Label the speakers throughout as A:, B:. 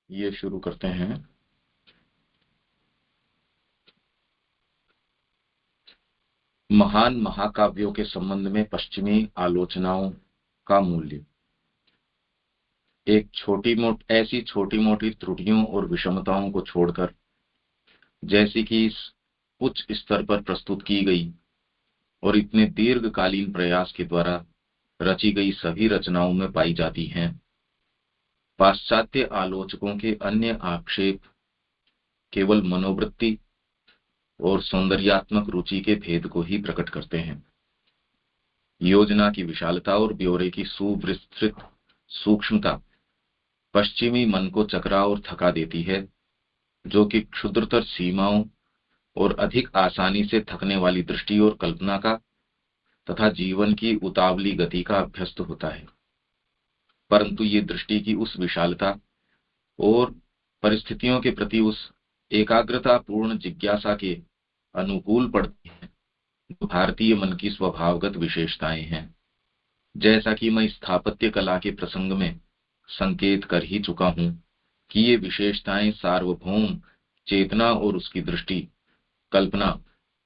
A: ये शुरू करते हैं। महान महाकाव्यों के संबंध में पश्चिमी आलोचनाओं का मूल्य। ऐसी छोटी मोटी त्रुटियों और विषमताओं को छोड़कर, जैसी कि इस उच्च स्तर पर प्रस्तुत की गई और इतने दीर्घकालीन प्रयास के द्वारा रची गई सभी रचनाओं में पाई जाती हैं, पाश्चात्य आलोचकों के अन्य आक्षेप केवल मनोवृत्ति और सौंदर्यात्मक रुचि के भेद को ही प्रकट करते हैं। योजना की विशालता और ब्यौरे की सुविस्तृत सूक्ष्मता पश्चिमी मन को चकरा और थका देती है, जो कि क्षुद्रतर सीमाओं और अधिक आसानी से थकने वाली दृष्टि और कल्पना का तथा जीवन की उतावली गति का अभ्यस्त होता है। परंतु ये दृष्टि की उस विशालता और परिस्थितियों के प्रति उस एकाग्रता पूर्ण जिज्ञासा के अनुकूल पड़ती है जो भारतीय मन की स्वभावगत विशेषताएं हैं। जैसा कि मैं स्थापत्य कला के प्रसंग में संकेत कर ही चुका हूं कि ये विशेषताएं सार्वभौम चेतना और उसकी दृष्टि, कल्पना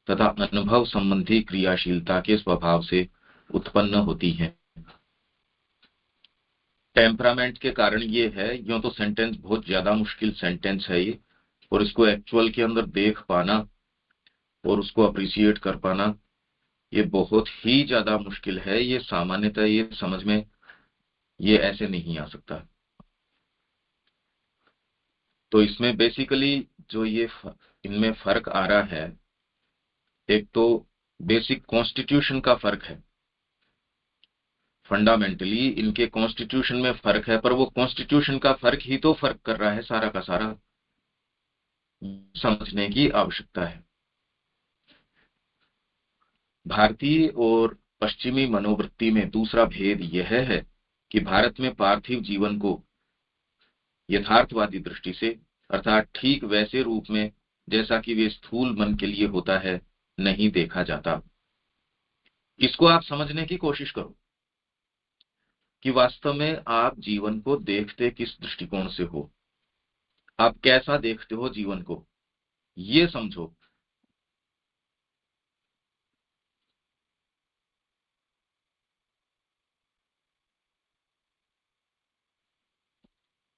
A: तथा अनुभव संबंधी क्रियाशीलता के स्वभाव से उत्पन्न होती हैं। टेम्परामेंट के कारण ये है, यूं तो सेंटेंस बहुत ज्यादा मुश्किल सेंटेंस है ये, और इसको एक्चुअल के अंदर देख पाना और उसको अप्रिशिएट कर पाना ये बहुत ही ज्यादा मुश्किल है। ये सामान्यतः ये समझ में ये ऐसे नहीं आ सकता। तो इसमें बेसिकली जो इनमें फर्क आ रहा है, एक तो बेसिक कॉन्स्टिट्यूशन का फर्क है। फंडामेंटली इनके कॉन्स्टिट्यूशन में फर्क है, पर वो कॉन्स्टिट्यूशन का फर्क ही तो फर्क कर रहा है सारा का सारा, समझने की आवश्यकता है। भारतीय और पश्चिमी मनोवृत्ति में दूसरा भेद यह है कि भारत में पार्थिव जीवन को यथार्थवादी दृष्टि से, अर्थात ठीक वैसे रूप में जैसा कि वे स्थूल मन के लिए होता है, नहीं देखा जाता। इसको आप समझने की कोशिश करो कि वास्तव में आप जीवन को देखते किस दृष्टिकोण से हो, आप कैसा देखते हो जीवन को, ये समझो।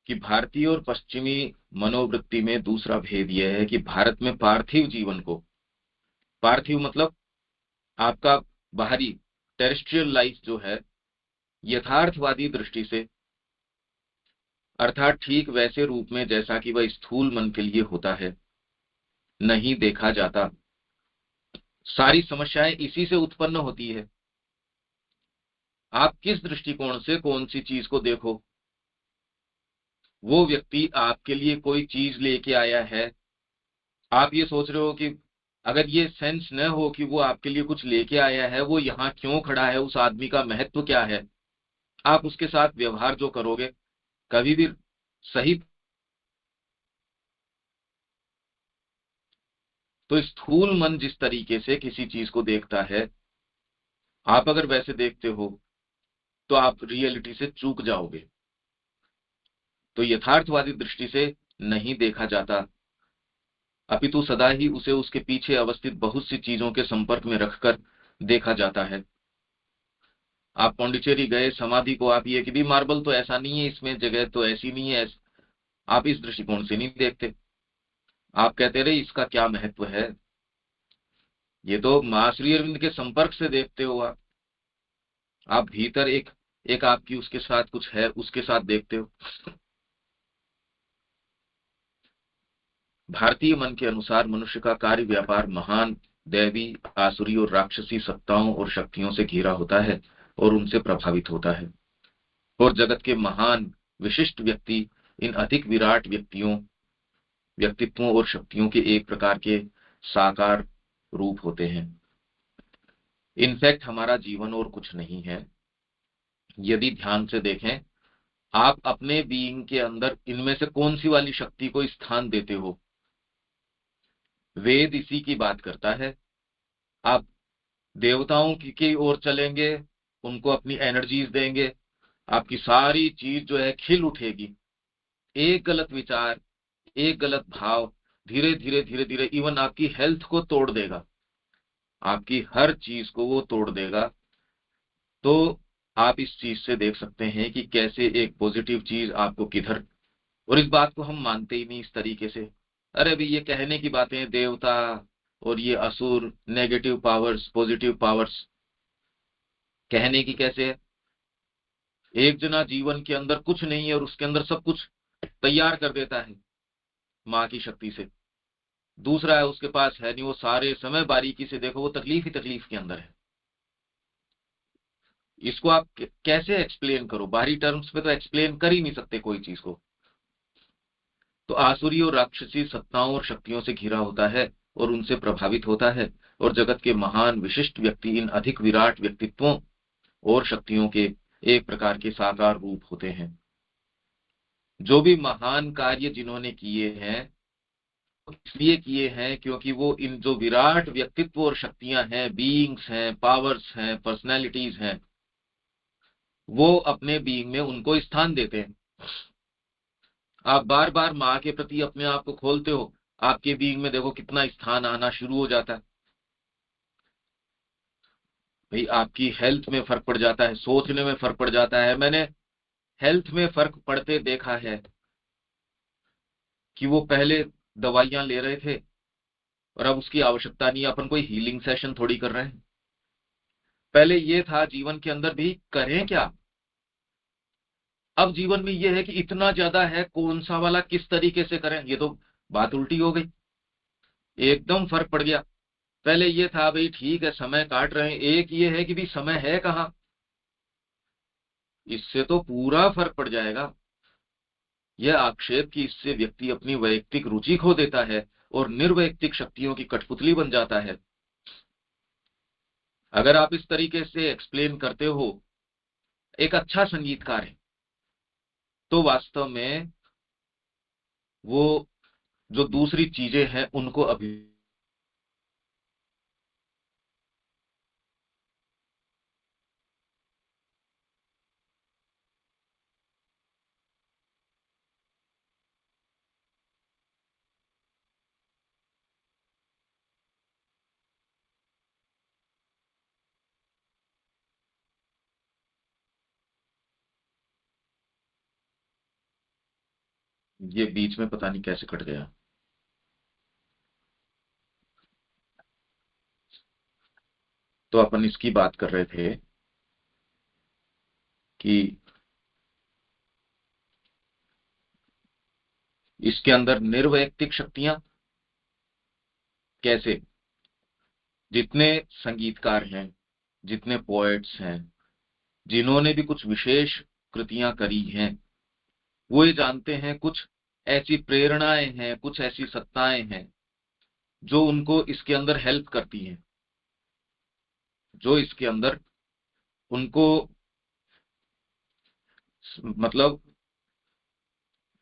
A: कि भारतीय और पश्चिमी मनोवृत्ति में दूसरा भेद यह है कि भारत में पार्थिव जीवन को, पार्थिव मतलब आपका बाहरी टेरेस्ट्रियल लाइफ जो है, यथार्थवादी दृष्टि से, अर्थात ठीक वैसे रूप में जैसा कि वह स्थूल मन के लिए होता है, नहीं देखा जाता। सारी समस्याएं इसी से उत्पन्न होती है। आप किस दृष्टिकोण से कौन सी चीज को देखो। वो व्यक्ति आपके लिए कोई चीज लेके आया है, आप ये सोच रहे हो कि अगर ये सेंस न हो कि वो आपके लिए कुछ लेके आया है, वो यहाँ क्यों खड़ा है, उस आदमी का महत्व क्या है, आप उसके साथ व्यवहार जो करोगे कभी भी सही। तो स्थूल मन जिस तरीके से किसी चीज को देखता है, आप अगर वैसे देखते हो तो आप रियलिटी से चूक जाओगे। तो यथार्थवादी दृष्टि से नहीं देखा जाता, अपितु सदा ही उसे उसके पीछे अवस्थित बहुत सी चीजों के संपर्क में रखकर देखा जाता है। आप पौंडीचेरी गए, समाधि को आप ये कि भी मार्बल तो ऐसा नहीं है, इसमें जगह तो ऐसी नहीं है, आप इस दृष्टिकोण से नहीं देखते। आप कहते रहे इसका क्या महत्व है, ये तो मां श्री अरविंद के संपर्क से देखते हो आप भीतर एक एक आपकी उसके साथ कुछ है, उसके साथ देखते हो। भारतीय मन के अनुसार मनुष्य का कार्य व्यापार महान दैवी, आसुरी और राक्षसी सत्ताओं और शक्तियों से घिरा होता है और उनसे प्रभावित होता है। और जगत के महान विशिष्ट व्यक्ति इन अधिक विराट व्यक्तित्वों और शक्तियों के एक प्रकार के साकार रूप होते हैं। इनफैक्ट हमारा जीवन और कुछ नहीं है। यदि ध्यान से देखें, आप अपने बीइंग के अंदर इनमें से कौन सी वाली शक्ति को स्थान देते हो। वेद इसी की बात करता है। आप देवताओं की ओर चलेंगे, उनको अपनी एनर्जीज देंगे, आपकी सारी चीज जो है खिल उठेगी। एक गलत विचार, एक गलत भाव धीरे धीरे धीरे धीरे इवन आपकी हेल्थ को तोड़ देगा, आपकी हर चीज को वो तोड़ देगा। तो आप इस चीज से देख सकते हैं कि कैसे एक पॉजिटिव चीज आपको किधर, और इस बात को हम मानते ही नहीं इस तरीके से। अरे भाई ये कहने की बातें हैं, देवता और ये असुर, नेगेटिव पावर्स, पॉजिटिव पावर्स, कहने की कैसे है। एक जना जीवन के अंदर कुछ नहीं है और उसके अंदर सब कुछ तैयार कर देता है माँ की शक्ति से। दूसरा है उसके पास है नहीं, वो सारे समय बारीकी से देखो वो तकलीफ ही तकलीफ के अंदर है। इसको आप कैसे एक्सप्लेन करो, बाहरी टर्म्स में तो एक्सप्लेन कर ही नहीं सकते कोई चीज को। तो आसुरी और राक्षसी सत्ताओं और शक्तियों से घिरा होता है और उनसे प्रभावित होता है, और जगत के महान विशिष्ट व्यक्ति इन अधिक विराट व्यक्तित्वों और शक्तियों के एक प्रकार के साकार रूप होते हैं। जो भी महान कार्य जिन्होंने किए हैं इसलिए किए हैं क्योंकि वो इन जो विराट व्यक्तित्व और शक्तियां हैं, बीइंग्स हैं, पावर्स हैं, पर्सनैलिटीज हैं, वो अपने बीइंग में उनको स्थान देते हैं। आप बार बार माँ के प्रति अपने आप को खोलते हो, आपके बीइंग में देखो कितना स्थान आना शुरू हो जाता है। भाई आपकी हेल्थ में फर्क पड़ जाता है, सोचने में फर्क पड़ जाता है। मैंने हेल्थ में फर्क पड़ते देखा है कि वो पहले दवाइयां ले रहे थे और अब उसकी आवश्यकता नहीं है। अपन कोई हीलिंग सेशन थोड़ी कर रहे हैं। पहले ये था जीवन के अंदर भी करें क्या, अब जीवन में ये है कि इतना ज्यादा है, कौन सा वाला किस तरीके से करें, ये तो बात उल्टी हो गई। एकदम फर्क पड़ गया। पहले ये था भाई ठीक है समय काट रहे हैं, एक ये है कि भी समय है कहाँ, इससे तो पूरा फर्क पड़ जाएगा। यह आक्षेप कि इससे व्यक्ति अपनी वैयक्तिक रुचि खो देता है और निर्वैयक्तिक शक्तियों की कठपुतली बन जाता है। अगर आप इस तरीके से एक्सप्लेन करते हो एक अच्छा संगीतकार है, तो वास्तव में वो जो दूसरी चीजें हैं उनको अभी, ये बीच में पता नहीं कैसे कट गया। तो अपन इसकी बात कर रहे थे कि इसके अंदर निर्वैयक्तिक शक्तियां कैसे, जितने संगीतकार हैं, जितने पोएट्स हैं, जिन्होंने भी कुछ विशेष कृतियां करी हैं, वो ये जानते हैं कुछ ऐसी प्रेरणाएं हैं, कुछ ऐसी सत्ताएं हैं जो उनको इसके अंदर हेल्प करती हैं, जो इसके अंदर उनको मतलब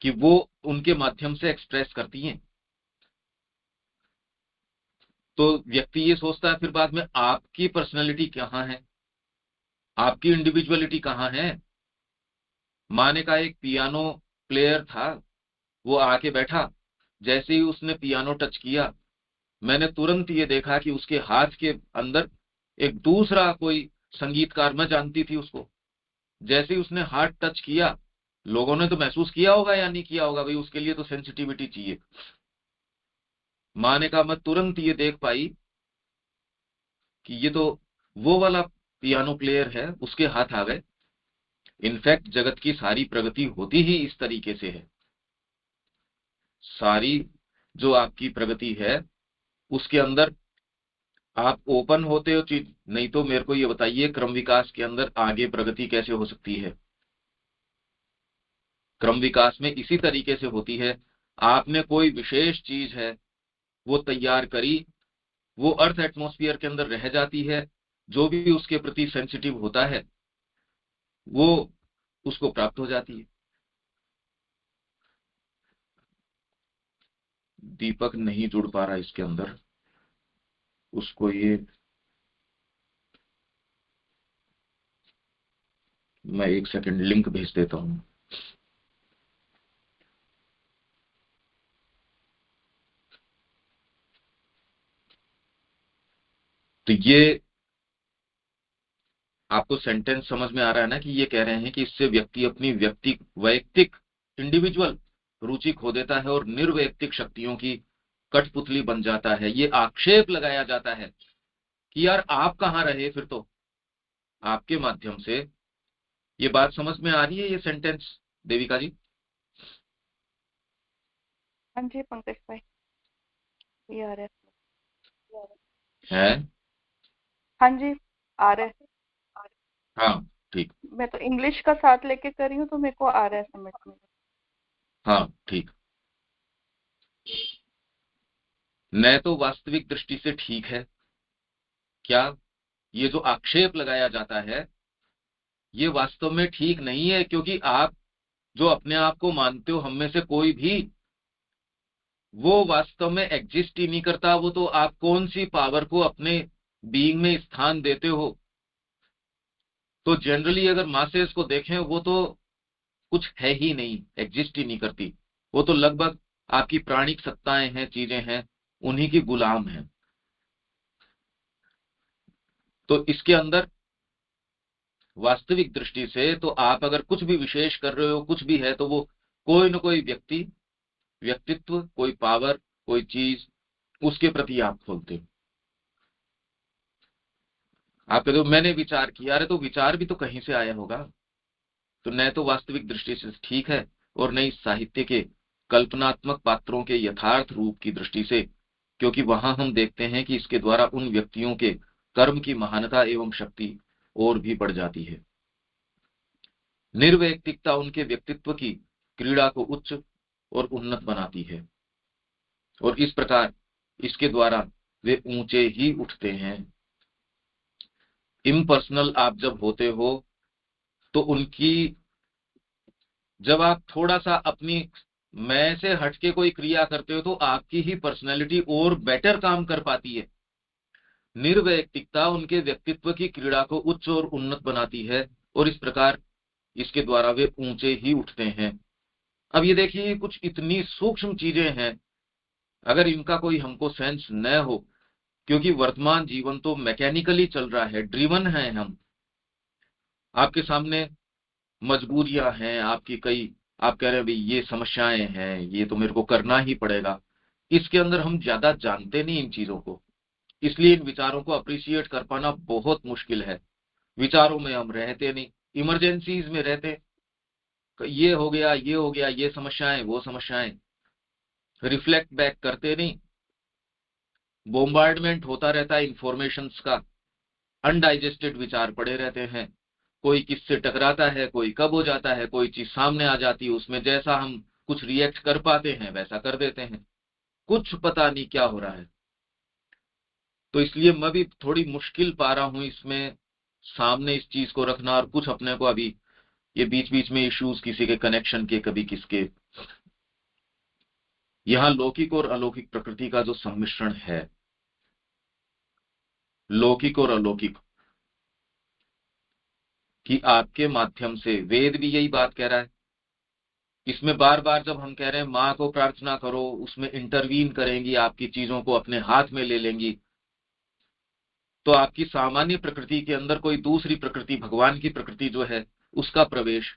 A: कि वो उनके माध्यम से एक्सप्रेस करती हैं। तो व्यक्ति ये सोचता है फिर बाद में आपकी पर्सनैलिटी कहाँ है, आपकी इंडिविजुअलिटी कहाँ है। माने का एक पियानो प्लेयर था, वो आके बैठा, जैसे ही उसने पियानो टच किया, मैंने तुरंत ये देखा कि उसके हाथ के अंदर एक दूसरा कोई संगीतकार, मैं जानती थी उसको, जैसे ही उसने हाथ टच किया, लोगों ने तो महसूस किया होगा या नहीं किया होगा, भाई उसके लिए तो सेंसिटिविटी चाहिए। माने का मैं तुरंत ये देख पाई कि ये तो वो वाला पियानो प्लेयर है, उसके हाथ आ गए। इनफैक्ट जगत की सारी प्रगति होती ही इस तरीके से है। सारी जो आपकी प्रगति है उसके अंदर आप ओपन होते हो चीज, नहीं तो मेरे को ये बताइए क्रम विकास के अंदर आगे प्रगति कैसे हो सकती है। क्रम विकास में इसी तरीके से होती है। आपने कोई विशेष चीज है वो तैयार करी, वो अर्थ एटमॉस्फेयर के अंदर रह जाती है, जो भी उसके प्रति सेंसिटिव होता है वो उसको प्राप्त हो जाती है। दीपक नहीं जुड़ पा रहा इसके अंदर, उसको ये, मैं एक सेकंड लिंक भेज देता हूँ। तो ये आपको सेंटेंस समझ में आ रहा है ना कि ये कह रहे हैं कि इससे व्यक्ति अपनी वैयक्तिक इंडिविजुअल रुचि खो देता है और निर्वैयक्तिक शक्तियों की कठपुतली बन जाता है। ये आक्षेप लगाया जाता है कि यार आप कहाँ रहे फिर, तो आपके माध्यम से ये बात समझ में आ रही है, ये सेंटेंस देविका जी?
B: हाँ जी पंकज भाई, ये आ रहा
A: है।
B: हाँ जी, आ रहा है।
A: हाँ ठीक।
B: मैं तो इंग्लिश का साथ लेके कर रही हूँ तो मेरे को आ रहा है समझ में।
A: हाँ ठीक। न तो वास्तविक दृष्टि से ठीक है क्या, ये जो आक्षेप लगाया जाता है ये वास्तव में ठीक नहीं है, क्योंकि आप जो अपने आप को मानते हो, हम में से कोई भी वो वास्तव में एग्जिस्ट ही नहीं करता। वो तो आप कौन सी पावर को अपने बीइंग में स्थान देते हो? तो जनरली अगर मासेस को देखें, वो तो कुछ है ही नहीं, एग्जिस्ट ही नहीं करती। वो तो लगभग आपकी प्राणिक सत्ताएं हैं, चीजें हैं, उन्हीं की गुलाम है। तो इसके अंदर वास्तविक दृष्टि से तो आप अगर कुछ भी विशेष कर रहे हो, कुछ भी है, तो वो कोई न कोई व्यक्तित्व, कोई पावर, कोई चीज, उसके प्रति आप खोलते हो। आप कहते हो मैंने विचार किया, अरे तो विचार भी तो कहीं से आया होगा। तो न तो वास्तविक दृष्टि से ठीक है, और न ही साहित्य के कल्पनात्मक पात्रों के यथार्थ रूप की दृष्टि से, क्योंकि वहां हम देखते हैं कि इसके द्वारा उन व्यक्तियों के कर्म की महानता एवं शक्ति और भी बढ़ जाती है। निर्वैयक्तिकता उनके व्यक्तित्व की क्रीड़ा को उच्च और उन्नत बनाती है, और इस प्रकार इसके द्वारा वे ऊंचे ही उठते हैं। इम्पर्सनल आप जब होते हो, तो उनकी, जब आप थोड़ा सा अपनी मैं से हटके कोई क्रिया करते हो, तो आपकी ही पर्सनैलिटी और बेटर काम कर पाती है। निर्वैयक्तिकता उनके व्यक्तित्व की क्रीड़ा को उच्च और उन्नत बनाती है, और इस प्रकार इसके द्वारा वे ऊंचे ही उठते हैं। अब ये देखिए, कुछ इतनी सूक्ष्म चीजें हैं, अगर इनका कोई हमको सेंस न हो, क्योंकि वर्तमान जीवन तो मैकेनिकली चल रहा है, ड्रिवन है हम। आपके सामने मजबूरियां हैं आपकी कई, आप कह रहे हैं भाई ये समस्याएं हैं, ये तो मेरे को करना ही पड़ेगा। इसके अंदर हम ज्यादा जानते नहीं इन चीजों को, इसलिए इन विचारों को अप्रिशिएट कर पाना बहुत मुश्किल है। विचारों में हम रहते नहीं, इमरजेंसीज में रहते, ये हो गया, ये हो गया, ये समस्याएं, वो समस्याएं, रिफ्लेक्ट बैक करते नहीं। बोम्बार्डमेंट होता रहता है इंफॉर्मेशंस का, अनडाइजेस्टेड विचार पड़े रहते हैं। कोई किससे टकराता है, कोई कब हो जाता है, कोई चीज सामने आ जाती है, उसमें जैसा हम कुछ रिएक्ट कर पाते हैं वैसा कर देते हैं, कुछ पता नहीं क्या हो रहा है। तो इसलिए मैं भी थोड़ी मुश्किल पा रहा हूं इसमें सामने इस चीज को रखना, और कुछ अपने को अभी ये बीच बीच में इश्यूज किसी के कनेक्शन के, कभी किसके। यहाँ लौकिक और अलौकिक प्रकृति का जो सम्मिश्रण है, लौकिक और अलौकिक, कि आपके माध्यम से वेद भी यही बात कह रहा है। इसमें बार बार जब हम कह रहे हैं माँ को प्रार्थना करो, उसमें इंटरवीन करेंगी, आपकी चीजों को अपने हाथ में ले लेंगी, तो आपकी सामान्य प्रकृति के अंदर कोई दूसरी प्रकृति, भगवान की प्रकृति जो है, उसका प्रवेश।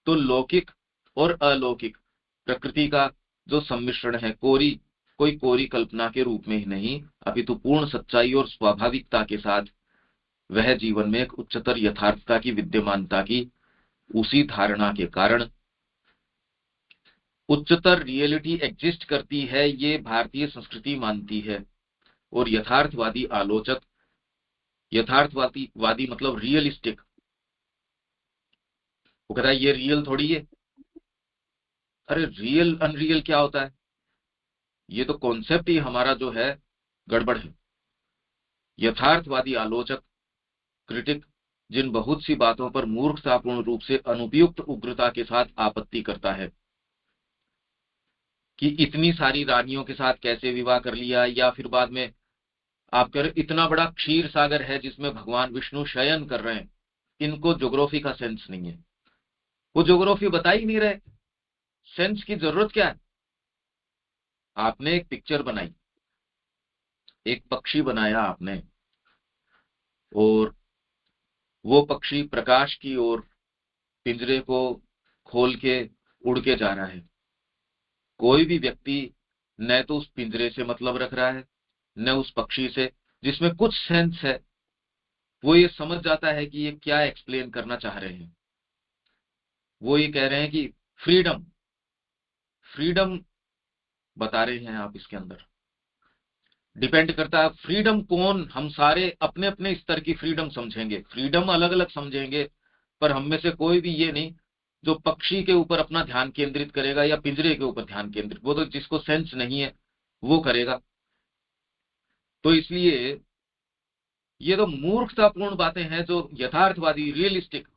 A: तो लौकिक और अलौकिक प्रकृति का जो सम्मिश्रण है, कोई कोरी कल्पना के रूप में ही नहीं, अपितु पूर्ण सच्चाई और स्वाभाविकता के साथ वह जीवन में एक उच्चतर यथार्थता की विद्यमानता की उसी धारणा के कारण उच्चतर रियलिटी एग्जिस्ट करती है, ये भारतीय संस्कृति मानती है। और यथार्थवादी आलोचक, यथार्थवादी मतलब रियलिस्टिक, वो कहता है ये रियल थोड़ी है। अरे रियल अनरियल क्या होता है? ये तो कॉन्सेप्ट ही हमारा जो है गड़बड़ है। यथार्थवादी आलोचक, क्रिटिक, जिन बहुत सी बातों पर मूर्खतापूर्ण रूप से अनुपयुक्त उग्रता के साथ आपत्ति करता है कि इतनी सारी रानियों के साथ कैसे विवाह कर लिया, या फिर बाद में आप कह रहे इतना बड़ा क्षीर सागर है जिसमें भगवान विष्णु शयन कर रहे हैं, इनको ज्योग्राफी का सेंस नहीं है। वो ज्योग्राफी बता ही नहीं रहे, सेंस की जरूरत क्या है? आपने एक पिक्चर बनाई, एक पक्षी बनाया आपने, और वो पक्षी प्रकाश की ओर पिंजरे को खोल के उड़ के जा रहा है। कोई भी व्यक्ति न तो उस पिंजरे से मतलब रख रहा है, न उस पक्षी से, जिसमें कुछ सेंस है। वो ये समझ जाता है कि ये क्या एक्सप्लेन करना चाह रहे हैं। वो ये कह रहे हैं कि फ्रीडम, फ्रीडम बता रहे हैं आप इसके अंदर। डिपेंड करता है फ्रीडम कौन, हम सारे अपने अपने स्तर की फ्रीडम समझेंगे, फ्रीडम अलग अलग समझेंगे, पर हम में से कोई भी ये नहीं जो पक्षी के ऊपर अपना ध्यान केंद्रित करेगा या पिंजरे के ऊपर ध्यान केंद्रित, वो तो जिसको सेंस नहीं है वो करेगा। तो इसलिए ये तो मूर्खतापूर्ण बातें हैं जो यथार्थवादी, रियलिस्टिक।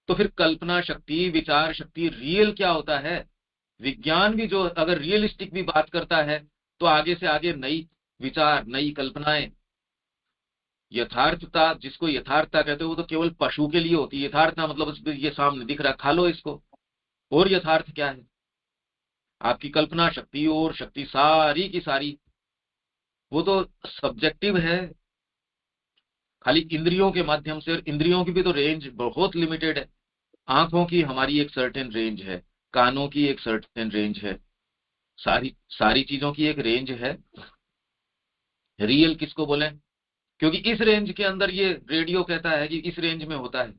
A: तो फिर कल्पना शक्ति, विचार शक्ति, रियल क्या होता है? विज्ञान भी जो अगर रियलिस्टिक भी बात करता है तो आगे से आगे नई विचार, नई कल्पनाएं। यथार्थता, जिसको यथार्थता कहते हो, वो तो केवल पशु के लिए होती है। यथार्थता मतलब ये सामने दिख रहा है, खा लो इसको। और यथार्थ क्या है? आपकी कल्पना शक्ति और शक्ति सारी की सारी, वो तो सब्जेक्टिव है। खाली इंद्रियों के माध्यम से, और इंद्रियों की भी तो रेंज बहुत लिमिटेड है। आंखों की हमारी एक सर्टेन रेंज है, कानों की एक सर्टेन रेंज है, सारी सारी चीजों की एक रेंज है। रियल किसको बोले? क्योंकि इस रेंज के अंदर ये रेडियो कहता है कि इस रेंज में होता है।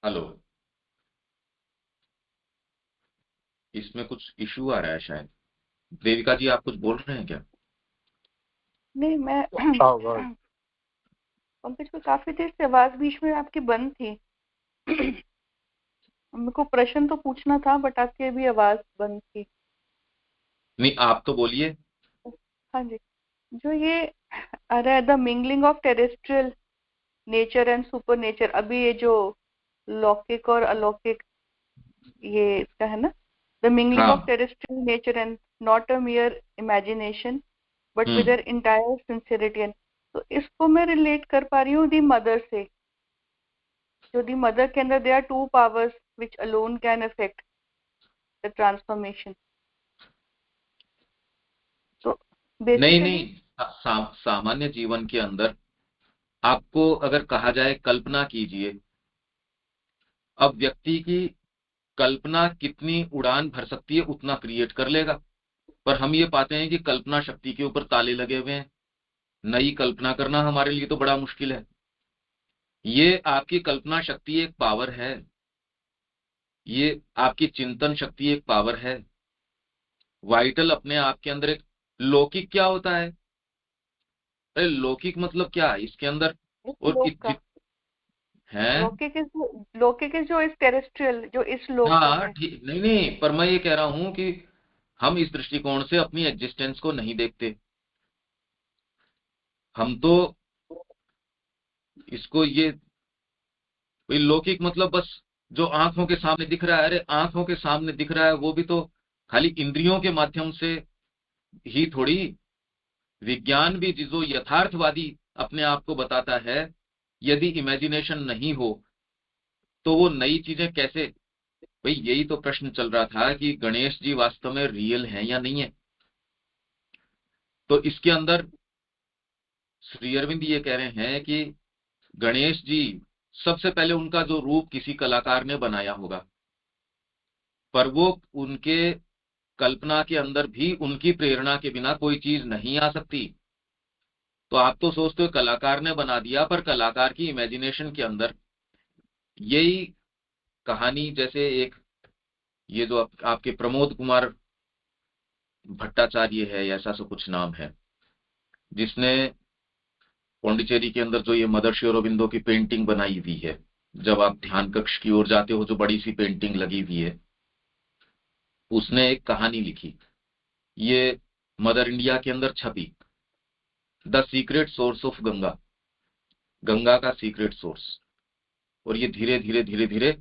A: हेलो, इसमें कुछ इशू आ रहा है शायद। देविका जी, आप कुछ बोल रहे हैं क्या?
B: नहीं, मैं
C: अच्छा होगा।
B: पंकज को काफी देर से आवाज बीच में आपकी बंद थी। मेरे को प्रश्न तो पूछना था बट आपकी अभी आवाज बंद थी।
A: नहीं, आप तो बोलिए।
B: हाँ जी। जो ये आ रहा है the mingling of terrestrial nature and super nature, अभी ये जो लौकिक और अलौकिक, ये इसका है ना, द मिंगलिंग ऑफ
A: हाँ।
B: Terrestrial nature and not a मियर imagination but with
A: hmm.
B: Their entire sincerity and, तो इसको मैं रिलेट कर पा रही हूँ दी मदर से। जो दी मदर के अंदर there are two powers which alone can affect the transformation. तो
A: नहीं
B: बेसिकली
A: नहीं, सामान्य जीवन के अंदर आपको अगर कहा जाए कल्पना कीजिए, अब व्यक्ति की कल्पना कितनी उड़ान भर सकती है उतना क्रिएट कर लेगा। पर हम ये पाते हैं कि कल्पना शक्ति के ऊपर ताले लगे हुए हैं। नई कल्पना करना हमारे लिए तो बड़ा मुश्किल है। ये आपकी कल्पना शक्ति एक पावर है, ये आपकी चिंतन शक्ति एक पावर है। वाइटल अपने आप के अंदर एक लौकिक क्या होता है? अरे लौकिक मतलब क्या इसके अंदर?
B: इस
A: और
B: लोक का,
A: है।
B: लौकिक इज जो इस टेरेस्ट्रियल, जो इस लोक का
A: हाँ
B: है।
A: ठीक, नहीं नहीं, पर मैं ये कह रहा हूं कि हम इस दृष्टिकोण से अपनी एग्जिस्टेंस को नहीं देखते। हम तो इसको ये, भाई लौकिक मतलब बस जो आंखों के सामने दिख रहा है। अरे आंखों के सामने दिख रहा है वो भी तो खाली इंद्रियों के माध्यम से ही थोड़ी। विज्ञान भी जो यथार्थवादी अपने आप को बताता है, यदि इमेजिनेशन नहीं हो तो वो नई चीजें कैसे? भाई यही तो प्रश्न चल रहा था कि गणेश जी वास्तव में रियल हैं या नहीं है। तो इसके अंदर श्री अरविंद ये कह रहे हैं कि गणेश जी, सबसे पहले उनका जो रूप किसी कलाकार ने बनाया होगा, पर वो उनके कल्पना के अंदर भी उनकी प्रेरणा के बिना कोई चीज नहीं आ सकती। तो आप तो सोचते हो कलाकार ने बना दिया, पर कलाकार की इमेजिनेशन के अंदर यही कहानी, जैसे एक ये जो आपके प्रमोद कुमार भट्टाचार्य है, ऐसा सा कुछ नाम है, जिसने पौंडीचेरी के अंदर जो ये मदर श्री अरबिंदो की पेंटिंग बनाई हुई है, जब आप ध्यान कक्ष की ओर जाते हो जो बड़ी सी पेंटिंग लगी हुई है, उसने एक कहानी लिखी। ये मदर इंडिया के अंदर छपी, the secret source of Ganga, Ganga का सीक्रेट सोर्स। और ये धीरे धीरे धीरे धीरे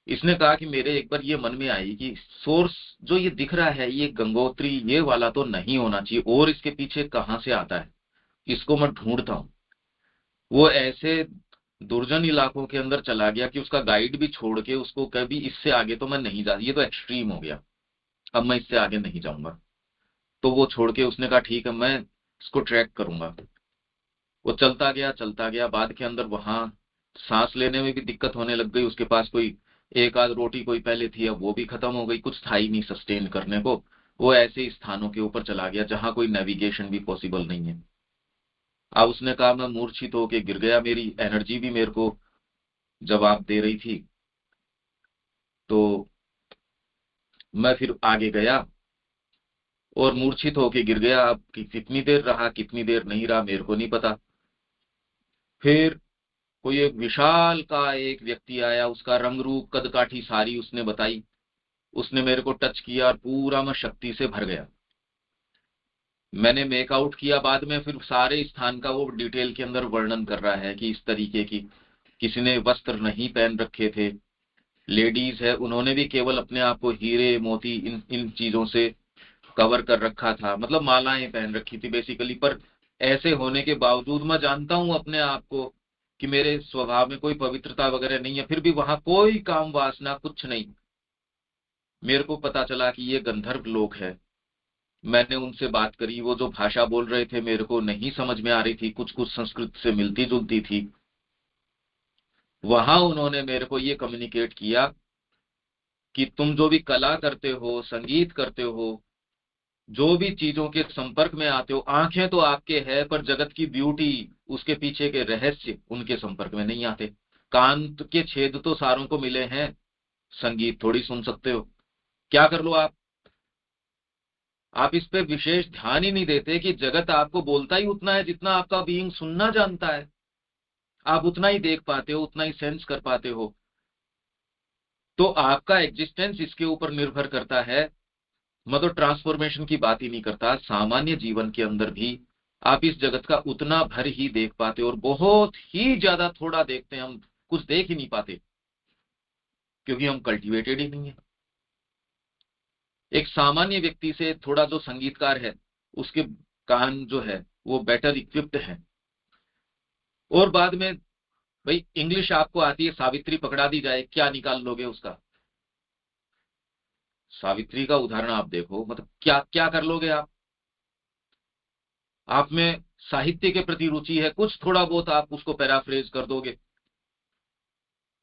A: इसने कहा कि मेरे एक बार ये मन में आई कि सोर्स जो ये दिख रहा है ये गंगोत्री ये वाला तो नहीं होना चाहिए, और इसके पीछे कहाँ से आता है, इसको मैं ढूंढता हूँ। वो ऐसे दुर्जन इलाकों के अंदर चला गया कि उसका गाइड भी छोड़ के उसको कभी इससे आगे तो मैं नहीं जा, ये तो एक्सट्रीम हो गया, अब मैं इससे आगे नहीं जाऊंगा। तो वो छोड़ के उसने कहा ठीक है मैं इसको ट्रैक करूंगा। वो चलता गया, बाद के अंदर वहां सांस लेने में भी दिक्कत होने लग गई, उसके पास कोई एक आध रोटी कोई पहले थी, अब वो भी खत्म हो गई, कुछ था ही नहीं सस्टेन करने को। वो ऐसे स्थानों के ऊपर चला गया जहां कोई नेविगेशन भी पॉसिबल नहीं है। अब उसने कहा मैं मूर्छित होके गिर गया, मेरी एनर्जी भी मेरे को जवाब दे रही थी, तो मैं फिर आगे गया और मूर्छित होके गिर गया। अब कितनी देर रहा कितनी देर नहीं रहा मेरे को नहीं पता। फिर कोई एक विशाल का एक व्यक्ति आया, उसका रंग रूप कद काठी सारी उसने बताई, उसने मेरे को टच किया और पूरा मैं शक्ति से भर गया। मैंने मेक आउट किया बाद में, फिर सारे स्थान का वो डिटेल के अंदर वर्णन कर रहा है कि इस तरीके की किसी ने वस्त्र नहीं पहन रखे थे, लेडीज है उन्होंने भी केवल अपने आप को हीरे मोती इन इन चीजों से कवर कर रखा था, मतलब मालाएं पहन रखी थी बेसिकली। पर ऐसे होने के बावजूद मैं जानता हूं अपने आप को कि मेरे स्वभाव में कोई पवित्रता वगैरह नहीं है, फिर भी वहां कोई काम वासना कुछ नहीं। मेरे को पता चला कि ये गंधर्व लोग हैं। मैंने उनसे बात करी, वो जो भाषा बोल रहे थे मेरे को नहीं समझ में आ रही थी, कुछ कुछ संस्कृत से मिलती जुलती थी। वहां उन्होंने मेरे को ये कम्युनिकेट किया कि तुम जो भी कला करते हो संगीत करते हो, जो भी चीजों के संपर्क में आते हो, आंखें तो आपके है पर जगत की ब्यूटी उसके पीछे के रहस्य उनके संपर्क में नहीं आते। कान के छेद तो सारों को मिले हैं, संगीत थोड़ी सुन सकते हो। क्या कर लो आप इस पे विशेष ध्यान ही नहीं देते कि जगत आपको बोलता ही उतना है जितना आपका बीइंग सुनना जानता है। आप उतना ही देख पाते हो, उतना ही सेंस कर पाते हो। तो आपका एग्जिस्टेंस इसके ऊपर निर्भर करता है। मैं तो ट्रांसफॉर्मेशन की बात ही नहीं करता, सामान्य जीवन के अंदर भी आप इस जगत का उतना भर ही देख पाते हो, और बहुत ही ज्यादा थोड़ा देखते हैं हम, कुछ देख ही नहीं पाते क्योंकि हम कल्टीवेटेड ही नहीं है। एक सामान्य व्यक्ति से थोड़ा जो संगीतकार है उसके कान जो है वो बेटर इक्विप्ड है। और बाद में भाई इंग्लिश आपको आती है, सावित्री पकड़ा दी जाए क्या निकाल लोगे उसका? सावित्री का उदाहरण आप देखो, मतलब क्या क्या कर लोगे आप में साहित्य के प्रति रुचि है, कुछ थोड़ा बहुत आप उसको पैराफ्रेज कर दोगे।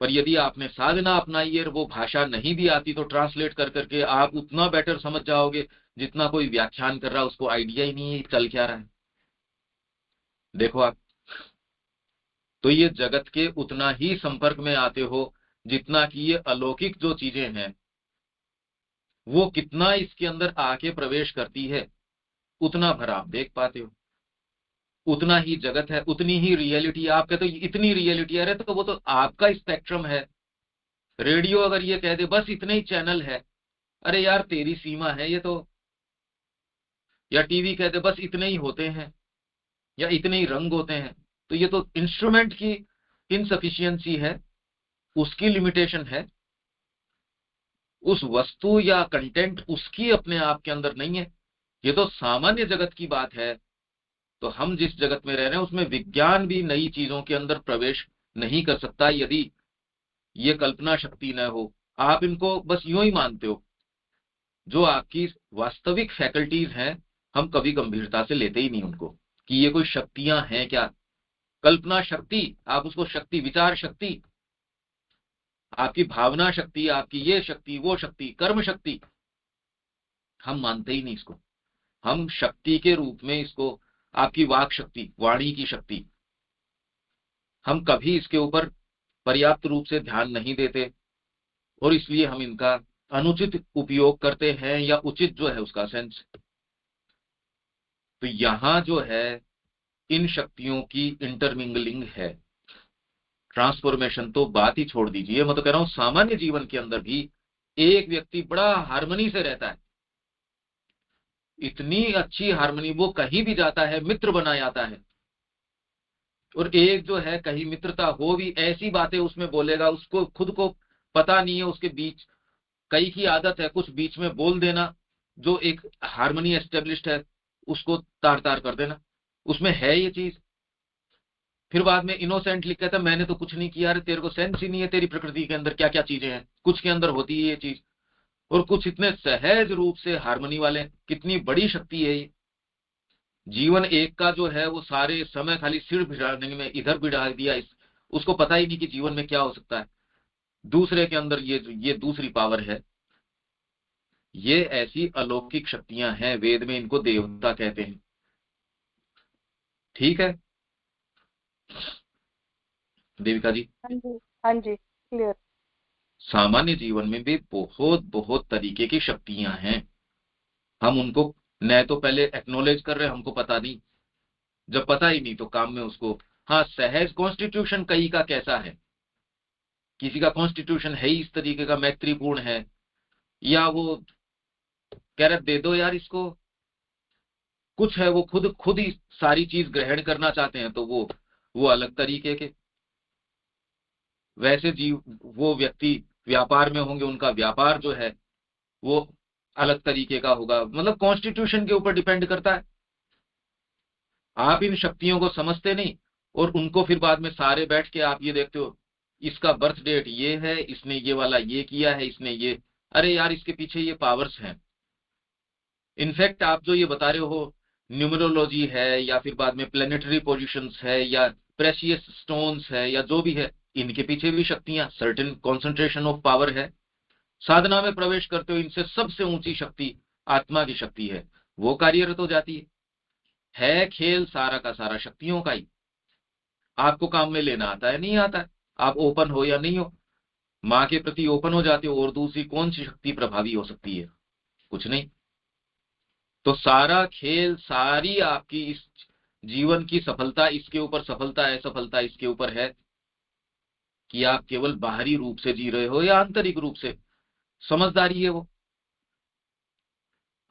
A: पर यदि आपने साधना अपनाई है और वो भाषा नहीं भी आती तो ट्रांसलेट कर करके आप उतना बेटर समझ जाओगे जितना कोई व्याख्यान कर रहा है उसको आइडिया ही नहीं है चल क्या रहा है। देखो आप, तो ये जगत के उतना ही संपर्क में आते हो जितना कि ये अलौकिक जो चीजें हैं वो कितना इसके अंदर आके प्रवेश करती है, उतना भर आप देख पाते हो। उतना ही जगत है, उतनी ही रियलिटी। आप कहते हो इतनी रियलिटी, अरे तो वो तो आपका स्पेक्ट्रम है। रेडियो अगर ये कह दे बस इतने ही चैनल है, अरे यार तेरी सीमा है ये तो। या टीवी कह दे बस इतने ही होते हैं या इतने ही रंग होते हैं, तो ये तो इंस्ट्रूमेंट की इनसफिशियंसी है, उसकी लिमिटेशन है। उस वस्तु या कंटेंट उसकी अपने आप के अंदर नहीं है। ये तो सामान्य जगत की बात है। तो हम जिस जगत में रह रहे हैं उसमें विज्ञान भी नई चीजों के अंदर प्रवेश नहीं कर सकता यदि ये कल्पना शक्ति न हो। आप इनको बस यूं ही मानते हो, जो आपकी वास्तविक फैकल्टीज हैं हम कभी गंभीरता से लेते ही नहीं उनको, कि ये कोई शक्तियां हैं क्या। कल्पना शक्ति, आप उसको शक्ति, विचार शक्ति, आपकी भावना शक्ति, आपकी ये शक्ति वो शक्ति कर्म शक्ति, हम मानते ही नहीं इसको। हम शक्ति के रूप में इसको, आपकी वाक शक्ति वाणी की शक्ति, हम कभी इसके ऊपर पर्याप्त रूप से ध्यान नहीं देते, और इसलिए हम इनका अनुचित उपयोग करते हैं या उचित जो है उसका सेंस। तो यहां जो है इन शक्तियों की इंटरमिंगलिंग है। ट्रांसफॉर्मेशन तो बात ही छोड़ दीजिए, मैं तो कह रहा हूं सामान्य जीवन के अंदर भी एक व्यक्ति बड़ा हार्मनी से रहता है, इतनी अच्छी हार्मनी, वो कहीं भी जाता है मित्र बना जाता है। और एक जो है कहीं मित्रता हो भी, ऐसी बातें उसमें बोलेगा, उसको खुद को पता नहीं है, उसके बीच कई की आदत है कुछ बीच में बोल देना, जो एक हार्मनी एस्टेब्लिश्ड है उसको तार तार कर देना, उसमें है ये चीज। फिर बाद में इनोसेंटली कहता है मैंने तो कुछ नहीं किया, अरे तेरे को सेंस ही नहीं है तेरी प्रकृति के अंदर क्या क्या चीजें हैं, कुछ के अंदर होती है ये चीज। और कुछ इतने सहज रूप से हार्मनी वाले, कितनी बड़ी शक्ति है ये। जीवन एक का जो है वो सारे समय खाली सिर भिड़ाने में इधर भिड़ा दिया, इस उसको पता ही नहीं कि जीवन में क्या हो सकता है। दूसरे के अंदर ये दूसरी पावर है। ये ऐसी अलौकिक शक्तियां हैं, वेद में इनको देवता कहते हैं। ठीक है देविका जी।
B: हाँ जी, हाँ जी, क्लियर।
A: सामान्य जीवन में भी बहुत बहुत तरीके की शक्तियां हैं, हम उनको न तो पहले एक्नोलेज कर रहे हैं, हमको पता नहीं। जब पता ही नहीं तो काम में उसको, हाँ सहज कॉन्स्टिट्यूशन कई का कैसा है, किसी का कॉन्स्टिट्यूशन है ही इस तरीके का मैत्रीपूर्ण है, या वो कह रहे दे दो यार इसको, कुछ है वो खुद खुद ही सारी चीज ग्रहण करना चाहते हैं, तो वो अलग तरीके के। वैसे जीव, वो व्यक्ति व्यापार में होंगे, उनका व्यापार जो है वो अलग तरीके का होगा, मतलब कॉन्स्टिट्यूशन के ऊपर डिपेंड करता है। आप इन शक्तियों को समझते नहीं, और उनको फिर बाद में सारे बैठ के आप ये देखते हो, इसका बर्थ डेट ये है, इसने ये वाला ये किया है, इसने ये, अरे यार इसके पीछे ये पावर्स हैं। इनफैक्ट आप जो ये बता रहे हो न्यूमरोलॉजी है, या फिर बाद में प्लेनेटरी पोजिशंस है, या प्रेशियस स्टोन्स है, या जो भी है, इनके पीछे भी शक्तियां, सर्टेन कॉन्सेंट्रेशन ऑफ पावर है। साधना में प्रवेश करते हो, इनसे सबसे ऊंची शक्ति आत्मा की शक्ति है, वो कार्यरत हो जाती है खेल सारा का सारा शक्तियों का ही। आपको काम में लेना आता है नहीं आता है, आप ओपन हो या नहीं हो, माँ के प्रति ओपन हो जाते हो, और दूसरी कौन सी शक्ति प्रभावी हो सकती है, कुछ नहीं। तो सारा खेल, सारी आपकी इस जीवन की सफलता इसके ऊपर, सफलता है सफलता इसके ऊपर है कि आप केवल बाहरी रूप से जी रहे हो या आंतरिक रूप से। समझदारी है वो।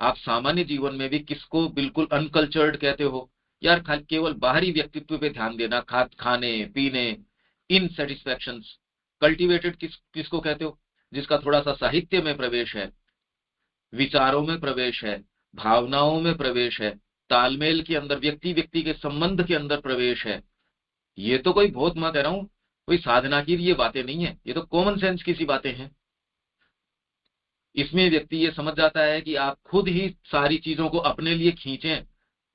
A: आप सामान्य जीवन में भी किसको बिल्कुल अनकल्चर्ड कहते हो, यार केवल बाहरी व्यक्तित्व पे ध्यान देना, खाने पीने, इन सेटिस्फैक्शन। कल्टीवेटेड किसको कहते हो, जिसका थोड़ा सा साहित्य में प्रवेश है, विचारों में प्रवेश है, भावनाओं में प्रवेश है, तालमेल के अंदर, व्यक्ति व्यक्ति के संबंध के अंदर प्रवेश है। ये तो कोई बहुत, मैं कह रहा हूं कोई साधना की ये बातें नहीं है, ये तो कॉमन सेंस की सी बातें हैं। इसमें व्यक्ति ये समझ जाता है कि आप खुद ही सारी चीजों को अपने लिए खींचें,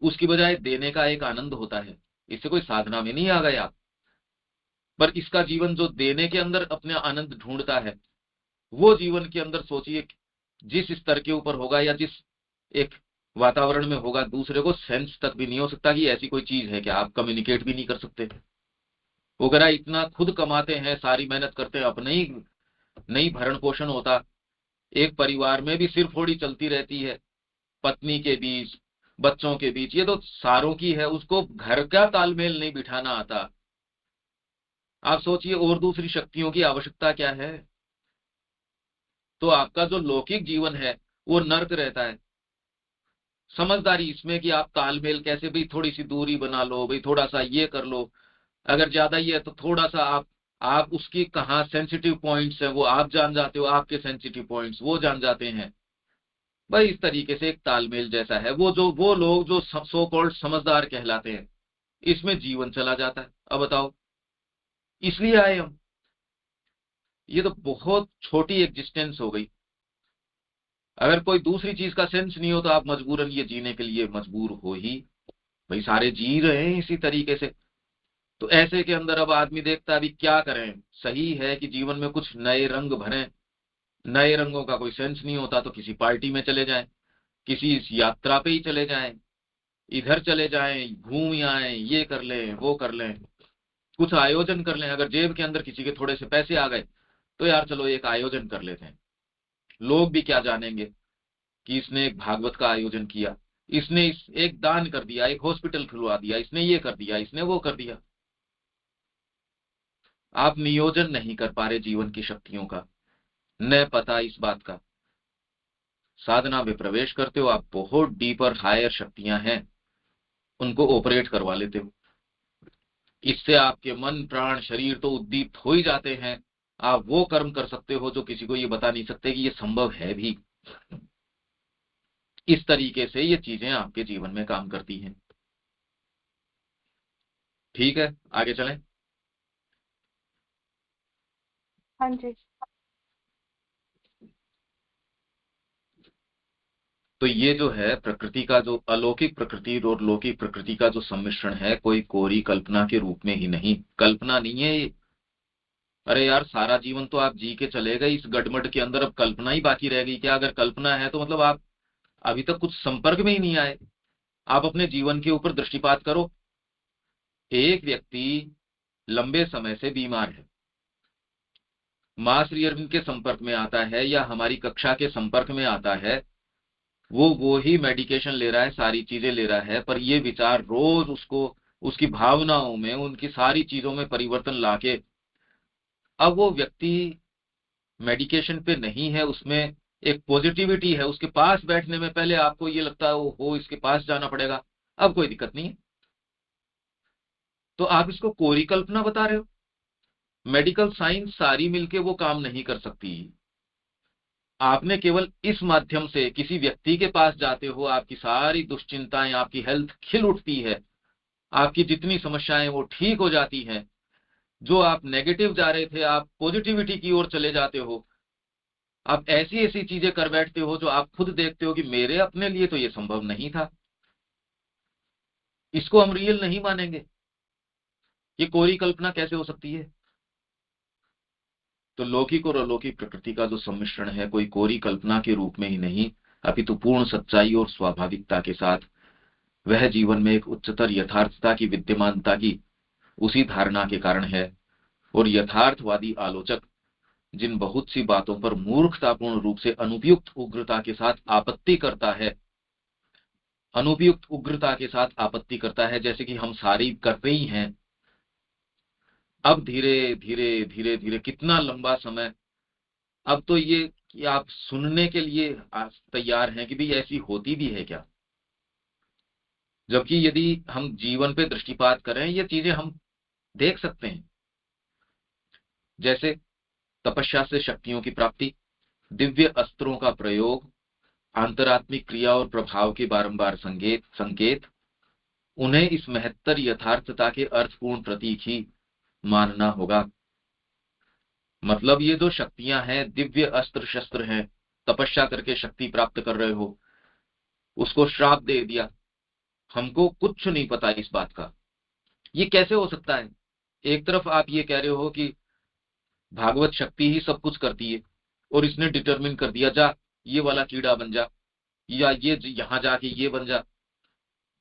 A: उसकी बजाय देने का एक आनंद होता है। इससे कोई साधना में नहीं आ गए आप, पर इसका जीवन जो देने के अंदर अपने आनंद ढूंढता है, वो जीवन के अंदर सोचिए जिस स्तर के ऊपर होगा, या जिस एक वातावरण में होगा, दूसरे को सेंस तक भी नहीं हो सकता कि ऐसी कोई चीज है, क्या आप कम्युनिकेट भी नहीं कर सकते। वगैरह इतना खुद कमाते हैं, सारी मेहनत करते हैं, अपने ही नहीं भरण पोषण होता, एक परिवार में भी सिर फोड़ी चलती रहती है, पत्नी के बीच, बच्चों के बीच, ये तो सारों की है, उसको घर का तालमेल नहीं बिठाना आता। आप सोचिए और दूसरी शक्तियों की आवश्यकता क्या है। तो आपका जो लौकिक जीवन है वो नर्क रहता है। समझदारी इसमें कि आप तालमेल कैसे, भाई थोड़ी सी दूरी बना लो, भाई थोड़ा सा ये कर लो, अगर ज्यादा ही है तो थोड़ा सा आप उसकी कहाँ सेंसिटिव पॉइंट्स है वो आप जान जाते हो, आपके सेंसिटिव पॉइंट्स वो जान जाते हैं। भाई इस तरीके से एक तालमेल जैसा है, वो लोग जो सो कॉल्ड समझदार कहलाते हैं, इसमें जीवन चला जाता है। अब बताओ, इसलिए आए हम। ये तो बहुत छोटी एग्जिस्टेंस हो गई। अगर कोई दूसरी चीज का सेंस नहीं हो तो आप मजबूरन ये जीने के लिए मजबूर हो ही। भाई सारे जी रहे हैं इसी तरीके से। तो ऐसे के अंदर अब आदमी देखता है अभी क्या करें, सही है कि जीवन में कुछ नए रंग भरें। नए रंगों का कोई सेंस नहीं होता तो किसी पार्टी में चले जाएं, किसी इस यात्रा पे ही चले जाएं, इधर चले जाएं, घूम ही आए, ये कर लें वो कर लें, कुछ आयोजन कर लें। अगर जेब के अंदर किसी के थोड़े से पैसे आ गए तो यार चलो एक आयोजन कर लेते हैं। लोग भी क्या जानेंगे कि इसने एक भागवत का आयोजन किया, इसने एक दान कर दिया, एक हॉस्पिटल खुलवा दिया, इसने ये कर दिया, इसने वो कर दिया। आप नियोजन नहीं कर पा रहे जीवन की शक्तियों का, न पता इस बात का। साधना में प्रवेश करते हो आप, बहुत डीपर हायर शक्तियां हैं, उनको ऑपरेट करवा लेते हो। इससे आपके मन प्राण शरीर तो उद्दीप्त हो ही जाते हैं। आप वो कर्म कर सकते हो जो किसी को ये बता नहीं सकते कि ये संभव है भी। इस तरीके से ये चीजें आपके जीवन में काम करती हैं। ठीक है, आगे चलें।
B: हाँ जी।
A: तो ये जो है प्रकृति का, जो अलौकिक प्रकृति और लौकिक प्रकृति का जो सम्मिश्रण है, कोई कोरी कल्पना के रूप में ही नहीं, कल्पना नहीं है ये। अरे यार, सारा जीवन तो आप जी के चले गए इस गड़मड़ के अंदर, अब कल्पना ही बाकी रह गई क्या? अगर कल्पना है तो मतलब आप अभी तक कुछ संपर्क में ही नहीं आए। आप अपने जीवन के ऊपर दृष्टिपात करो। एक व्यक्ति लंबे समय से बीमार है, मां श्री अरविंद के संपर्क में आता है या हमारी कक्षा के संपर्क में आता है, वो ही मेडिकेशन ले रहा है, सारी चीजें ले रहा है, पर ये विचार रोज उसको, उसकी भावनाओं में, उनकी सारी चीजों में परिवर्तन लाके, अब वो व्यक्ति मेडिकेशन पे नहीं है, उसमें एक पॉजिटिविटी है, उसके पास बैठने में पहले आपको ये लगता है हो इसके पास जाना पड़ेगा, अब कोई दिक्कत नहीं है। तो आप इसको कोरी कल्पना बता रहे हो। मेडिकल साइंस सारी मिलके वो काम नहीं कर सकती। आपने केवल इस माध्यम से किसी व्यक्ति के पास जाते हो, आपकी सारी दुश्चिंताएं, आपकी हेल्थ खिल उठती है, आपकी जितनी समस्याएं वो ठीक हो जाती हैं। जो आप नेगेटिव जा रहे थे, आप पॉजिटिविटी की ओर चले जाते हो। आप ऐसी ऐसी चीजें कर बैठते हो जो आप खुद देखते हो कि मेरे अपने लिए तो ये संभव नहीं था। इसको हम रियल नहीं मानेंगे। ये कोरी कल्पना कैसे हो सकती है? तो लौकिक और अलौकिक प्रकृति का जो सम्मिश्रण है, कोई कोरी कल्पना के रूप में ही नहीं, अपितु पूर्ण सच्चाई और स्वाभाविकता के साथ, वह जीवन में एक उच्चतर यथार्थता की विद्यमानता की उसी धारणा के कारण है। और यथार्थवादी आलोचक जिन बहुत सी बातों पर मूर्खतापूर्ण रूप से अनुपयुक्त उग्रता के साथ आपत्ति करता है, अनुपयुक्त उग्रता के साथ आपत्ति करता है, जैसे कि हम सारी कर रही हैं, अब धीरे धीरे धीरे धीरे कितना लंबा समय, अब तो ये कि आप सुनने के लिए आज तैयार हैं कि भी ऐसी होती भी है क्या? जबकि यदि हम जीवन पे दृष्टिपात करें, ये चीजें हम देख सकते हैं। जैसे तपस्या से शक्तियों की प्राप्ति, दिव्य अस्त्रों का प्रयोग, अंतरात्मिक क्रिया और प्रभाव के बारंबार संकेत, उन्हें इस महत्तर यथार्थता के अर्थपूर्ण प्रतीक ही मानना होगा। मतलब ये जो शक्तियां हैं, दिव्य अस्त्र शस्त्र हैं, तपस्या करके शक्ति प्राप्त कर रहे हो, उसको श्राप दे दिया, हमको कुछ नहीं पता इस बात का। ये कैसे हो सकता है? एक तरफ आप ये कह रहे हो कि भागवत शक्ति ही सब कुछ करती है, और इसने डिटरमिन कर दिया, जा ये वाला कीड़ा बन जा, या ये यहां जाके ये बन जा।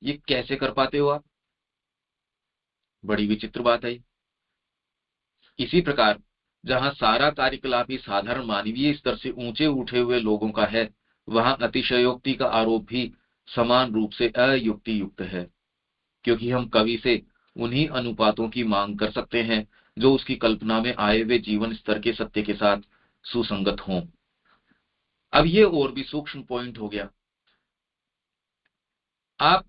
A: ये कैसे कर पाते हो आप? बड़ी विचित्र बात है। इसी प्रकार जहां सारा कार्यकलाप ही साधारण मानवीय स्तर से ऊंचे उठे हुए लोगों का है, वहां अतिशयोक्ति का आरोप भी समान रूप से अयुक्ति युक्त है, क्योंकि हम कवि से उन्हीं अनुपातों की मांग कर सकते हैं जो उसकी कल्पना में आए हुए जीवन स्तर के सत्य के साथ सुसंगत हों। अब ये और भी सूक्ष्म पॉइंट हो गया। आप,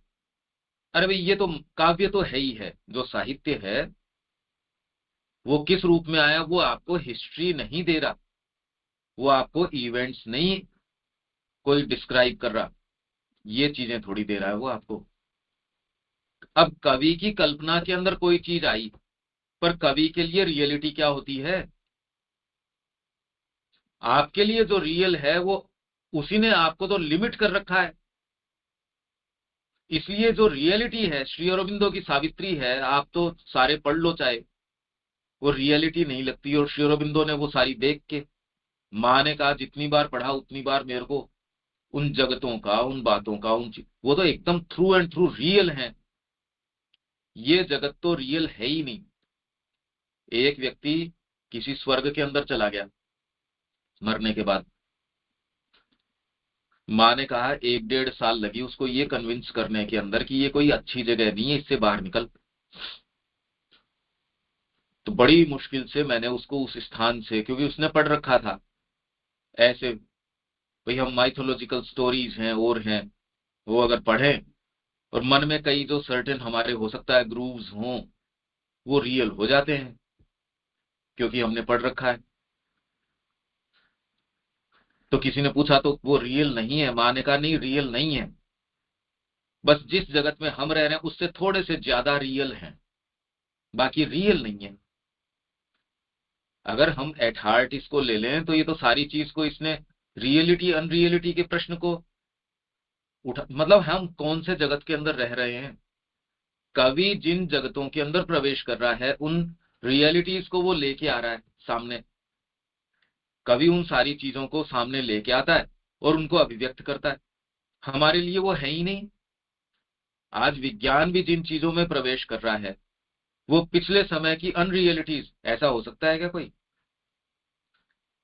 A: अरे भाई, ये तो काव्य तो है ही है, जो साहित्य है वो किस रूप में आया, वो आपको हिस्ट्री नहीं दे रहा, वो आपको इवेंट्स नहीं कोई डिस्क्राइब कर रहा, ये चीजें थोड़ी दे रहा है वो आपको। अब कवि की कल्पना के अंदर कोई चीज आई, पर कवि के लिए रियलिटी क्या होती है? आपके लिए जो रियल है वो, उसी ने आपको तो लिमिट कर रखा है। इसलिए जो रियलिटी है, श्री अरविंदो की सावित्री है, आप तो सारे पढ़ लो चाहे, वो रियलिटी नहीं लगती। और श्री अरविंदो ने वो सारी देख के, माँ ने कहा जितनी बार पढ़ा उतनी बार मेरे को उन जगतों का, उन बातों का, वो तो एकदम थ्रू एंड थ्रू रियल है। ये जगत तो रियल है ही नहीं। एक व्यक्ति किसी स्वर्ग के अंदर चला गया मरने के बाद, माँ ने कहा 1-1.5 साल लगी उसको ये कन्विंस करने के अंदर कि ये कोई अच्छी जगह नहीं है, इससे बाहर निकल। तो बड़ी मुश्किल से मैंने उसको उस स्थान से, क्योंकि उसने पढ़ रखा था ऐसे, भाई हम माइथोलॉजिकल स्टोरीज हैं और हैं, वो अगर पढ़ें और मन में कई जो सर्टेन हमारे हो सकता है ग्रूव्स हों, वो रियल हो जाते हैं, क्योंकि हमने पढ़ रखा है। तो किसी ने पूछा तो वो रियल नहीं है, माँ ने कहा नहीं रियल नहीं है, बस जिस जगत में हम रह रहे हैं उससे थोड़े से ज्यादा रियल हैं, बाकी रियल नहीं है। अगर हम एट हार्ट इसको ले लें तो ये तो सारी चीज को इसने रियलिटी अनरियलिटी के प्रश्न को उठा, मतलब हम कौन से जगत के अंदर रह रहे हैं। कवि जिन जगतों के अंदर प्रवेश कर रहा है उन रियलिटीज को वो लेके आ रहा है सामने। कवि उन सारी चीजों को सामने लेके आता है और उनको अभिव्यक्त करता है। हमारे लिए वो है ही नहीं। आज विज्ञान भी जिन चीजों में प्रवेश कर रहा है वो पिछले समय की अनरियलिटीज, ऐसा हो सकता है क्या कोई?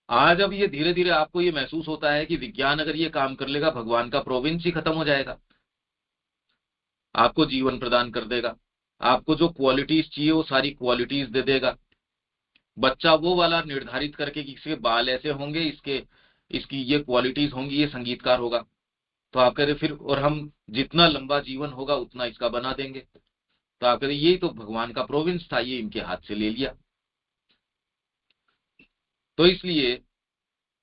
A: आज अब ये धीरे धीरे आपको ये महसूस होता है कि विज्ञान अगर ये काम कर लेगा भगवान का प्रोविंस ही खत्म हो जाएगा, आपको जीवन प्रदान कर देगा, आपको जो क्वालिटीज चाहिए वो सारी क्वालिटीज दे देगा। बच्चा वो वाला निर्धारित करके कि इसके बाल ऐसे होंगे, इसके इसकी ये क्वालिटीज होंगी, ये संगीतकार होगा। तो आप कहते फिर, और हम जितना लंबा जीवन होगा उतना इसका बना देंगे। तो आप कहते यही तो भगवान का प्रोविंस था, ये इनके हाथ से ले लिया। तो इसलिए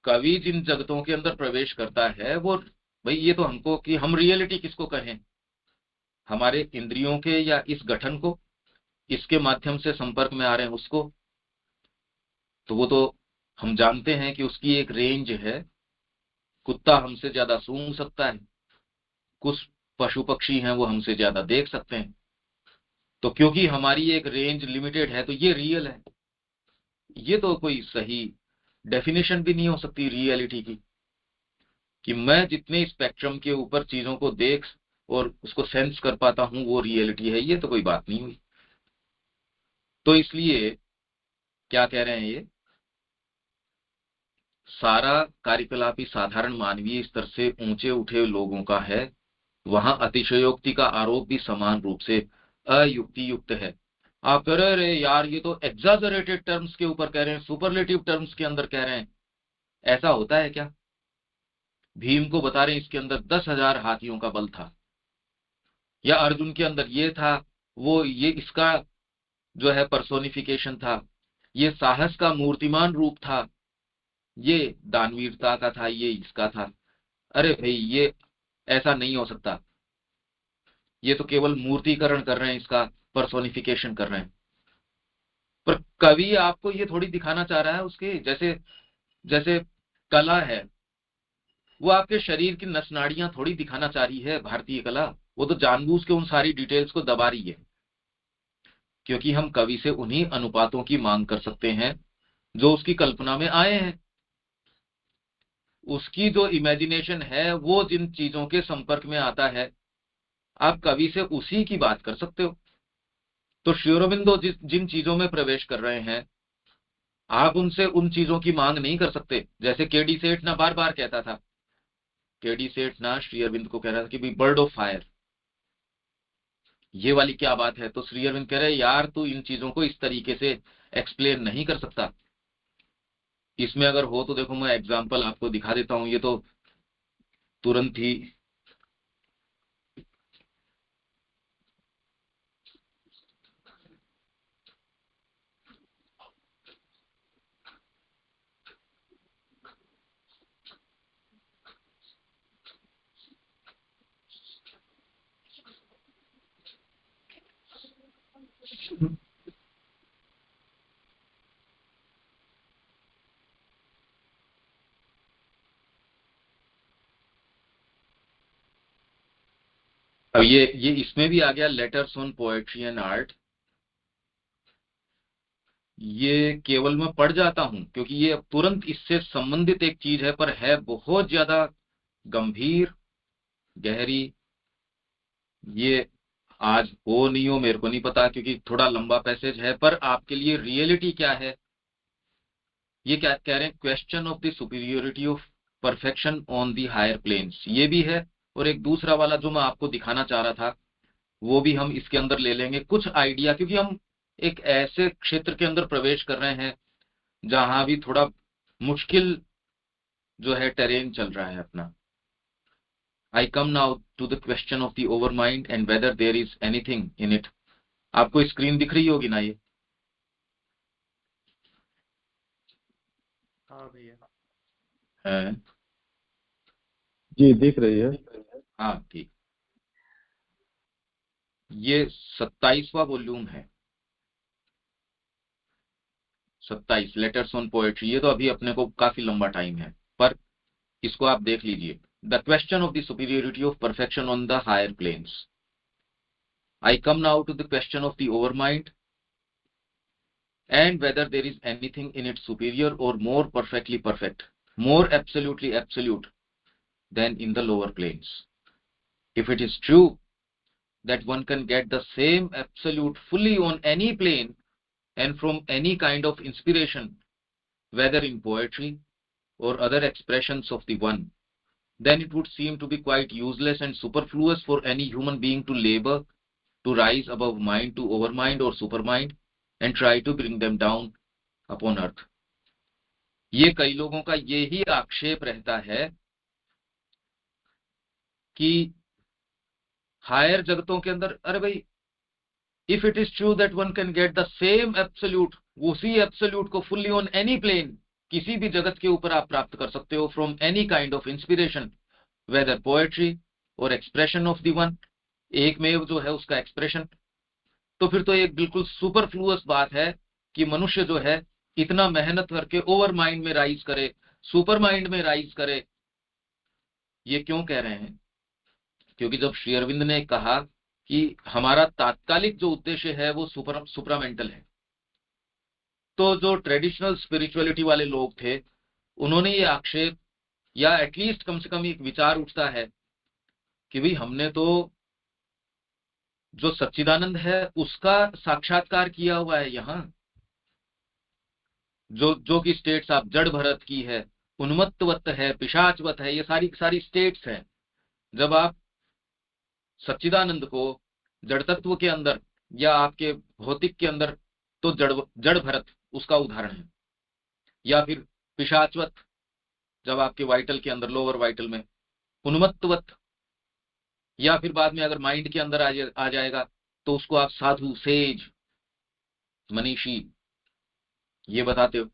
A: कवि जिन जगतों के अंदर प्रवेश करता है वो, भाई ये तो हमको कि हम रियलिटी किसको कहें, हमारे इंद्रियों के या इस गठन को, इसके माध्यम से संपर्क में आ रहे हैं उसको। तो वो तो हम जानते हैं कि उसकी एक रेंज है। कुत्ता हमसे ज्यादा सूंघ सकता है, कुछ पशु पक्षी हैं वो हमसे ज्यादा देख सकते हैं। तो क्योंकि हमारी एक रेंज लिमिटेड है तो ये रियल है। ये तो कोई सही डेफिनेशन भी नहीं हो सकती रियलिटी की, कि मैं जितने स्पेक्ट्रम के ऊपर चीजों को देख और उसको सेंस कर पाता हूं वो रियलिटी है, ये तो कोई बात नहीं हुई। तो इसलिए क्या कह रहे हैं ये, सारा कार्यकलाप ही साधारण मानवीय स्तर से ऊंचे उठे लोगों का है, वहां अतिशयोक्ति का आरोप भी समान रूप से अयुक्ति युक्त है। आप कह रहे अरे यार ये तो एग्जाजरेटेड टर्म्स के ऊपर कह रहे हैं, सुपरलेटिव टर्म्स के अंदर कह रहे हैं। ऐसा होता है क्या? भीम को बता रहे हैं इसके अंदर 10,000 हाथियों का बल था, या अर्जुन के अंदर ये था, वो ये इसका जो है पर्सोनिफिकेशन था, ये साहस का मूर्तिमान रूप था, ये दानवीरता का था, ये इसका था। अरे भाई ये ऐसा नहीं हो सकता, ये तो केवल मूर्तिकरण कर रहे हैं, इसका पर्सोनिफिकेशन कर रहे हैं। पर कवि आपको ये थोड़ी दिखाना चाह रहा है उसके जैसे, जैसे कला है वो आपके शरीर की नस नाड़ियां थोड़ी दिखाना चाह रही है भारतीय कला। वो तो जानबूझ के उन सारी डिटेल्स को दबा रही है, क्योंकि हम कवि से उन्हीं अनुपातों की मांग कर सकते हैं जो उसकी कल्पना में आए हैं। उसकी जो इमेजिनेशन है वो जिन चीजों के संपर्क में आता है, आप कवि से उसी की बात कर सकते हो। तो श्री अरबिंदो जिन चीजों में प्रवेश कर रहे हैं, आप उनसे उन चीजों की मांग नहीं कर सकते। जैसे केडी सेठ ना बार बार कहता था, केडी सेठ ना श्री अरविंद को कह रहा था कि भाई बर्ड ऑफ फायर, ये वाली क्या बात है। तो श्री अरविंद कह रहे यार तू इन चीजों को इस तरीके से एक्सप्लेन नहीं कर सकता। इसमें अगर हो तो देखो मैं एग्जांपल आपको दिखा देता हूं, ये तो तुरंत ही। अब ये इसमें भी आ गया letters on poetry and art. ये केवल मैं पढ़ जाता हूं क्योंकि ये तुरंत इससे संबंधित एक चीज है, पर है बहुत ज्यादा गंभीर, गहरी। ये आज हो नहीं हो मेरे को नहीं पता, क्योंकि थोड़ा लंबा पैसेज है, पर आपके लिए रियलिटी क्या है ये क्या कह रहे हैं, question of the superiority of perfection on the higher planes, ये भी है। और एक दूसरा वाला जो मैं आपको दिखाना चाह रहा था वो भी हम इसके अंदर ले लेंगे कुछ आइडिया, क्योंकि हम एक ऐसे क्षेत्र के अंदर प्रवेश कर रहे हैं जहां भी थोड़ा मुश्किल जो है टेरेन चल रहा है अपना। I come now to the question of the over mind and whether there is anything in it. आपको स्क्रीन दिख रही होगी ना ये?
C: हाँ भैया।
A: है?
D: जी दिख रही है।
A: हाँ ठीक। ये 27वां वॉल्यूम है, 27 लेटर्स ऑन पोएट्री। ये तो अभी अपने को काफी लंबा टाइम है, पर इसको आप देख लीजिए। The question of the superiority of perfection on the higher planes. I come now to the question of the over mind and whether there is anything in it superior or more perfectly perfect, more absolutely absolute than in the lower planes. If it is true that one can get the same absolute fully on any plane and from any kind of inspiration, whether in poetry or other expressions of the one, then it would seem to be quite useless and superfluous for any human being to labor to rise above mind to overmind or supermind and try to bring them down upon earth. ये कई लोगों का यही आक्षेप रहता है कि higher जगतों के अंदर, अरे भाई, if it is true that one can get the same absolute, उसी एब्सोल्यूट को फुल्ली ऑन एनी प्लेन, किसी भी जगत के ऊपर आप प्राप्त कर सकते हो, from any kind of inspiration, whether poetry और एक्सप्रेशन ऑफ द वन, एक में जो है उसका एक्सप्रेशन, तो फिर तो एक बिल्कुल सुपरफ्लुअस बात है कि मनुष्य जो है इतना मेहनत करके ओवर माइंड में राइज करे, सुपर माइंड में राइज करे। ये क्यों कह रहे हैं? क्योंकि जब श्री अरविंद ने कहा कि हमारा तात्कालिक जो उद्देश्य है वो सुपरामेंटल है, तो जो ट्रेडिशनल स्पिरिचुअलिटी वाले लोग थे उन्होंने ये आक्षेप, या एटलीस्ट कम से कम एक विचार उठता है कि भाई हमने तो जो सच्चिदानंद है उसका साक्षात्कार किया हुआ है यहाँ, जो की स्टेट्स आप जड़ भरत की है, उन्मत्तवत है, पिशाचवत है, ये सारी सारी स्टेट्स हैं। जब आप सच्चिदानंद को जड़ तत्व के अंदर या आपके भौतिक के अंदर, तो जड़ भरत उसका उदाहरण है, या फिर पिशाचवत जब आपके वाइटल के अंदर, लोअर वाइटल में, उन्मत्तवत, या फिर बाद में अगर माइंड के अंदर आ जाएगा तो उसको आप साधु, सेज, मनीषी ये बताते हो।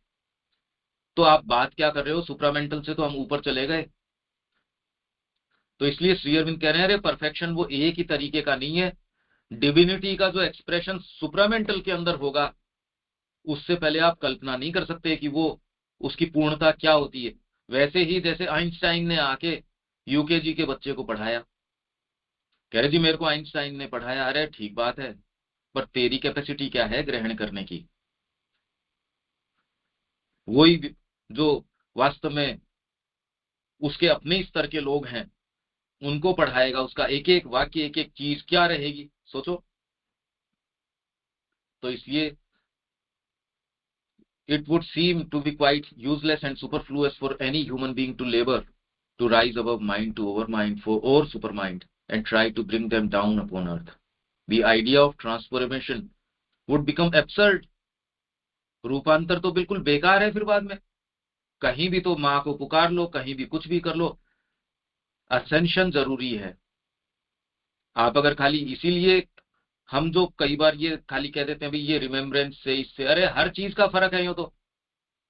A: तो आप बात क्या कर रहे हो? सुप्रामेंटल से तो हम ऊपर चले गए। तो इसलिए श्री अरविंद कह रहे हैं, अरे परफेक्शन वो एक ही तरीके का नहीं है। डिविनिटी का जो एक्सप्रेशन सुप्रामेंटल के अंदर होगा, उससे पहले आप कल्पना नहीं कर सकते कि वो उसकी पूर्णता क्या होती है। वैसे ही जैसे आइंस्टाइन ने आके यूकेजी के बच्चे को पढ़ाया, कह रहे जी मेरे को आइंस्टाइन ने पढ़ाया, अरे ठीक बात है, पर तेरी कैपेसिटी क्या है ग्रहण करने की? वही जो वास्तव में उसके अपने स्तर के लोग हैं उनको पढ़ाएगा, उसका एक एक वाक्य, एक एक चीज क्या रहेगी, सोचो। तो इसलिए it would seem to be quite useless and superfluous for any human being to labor to rise above mind to overmind for or supermind and try to bring them down upon earth. The idea of transformation would become absurd. रूपांतर तो बिल्कुल बेकार है। फिर बाद में कहीं भी तो माँ को पुकार लो, कहीं भी कुछ भी कर लो, असेंशन जरूरी है। आप अगर खाली इसीलिए हम जो कई बार ये खाली कह देते हैं भाई ये रिमेम्बरेंस से, इससे, अरे हर चीज का फर्क है। यूं तो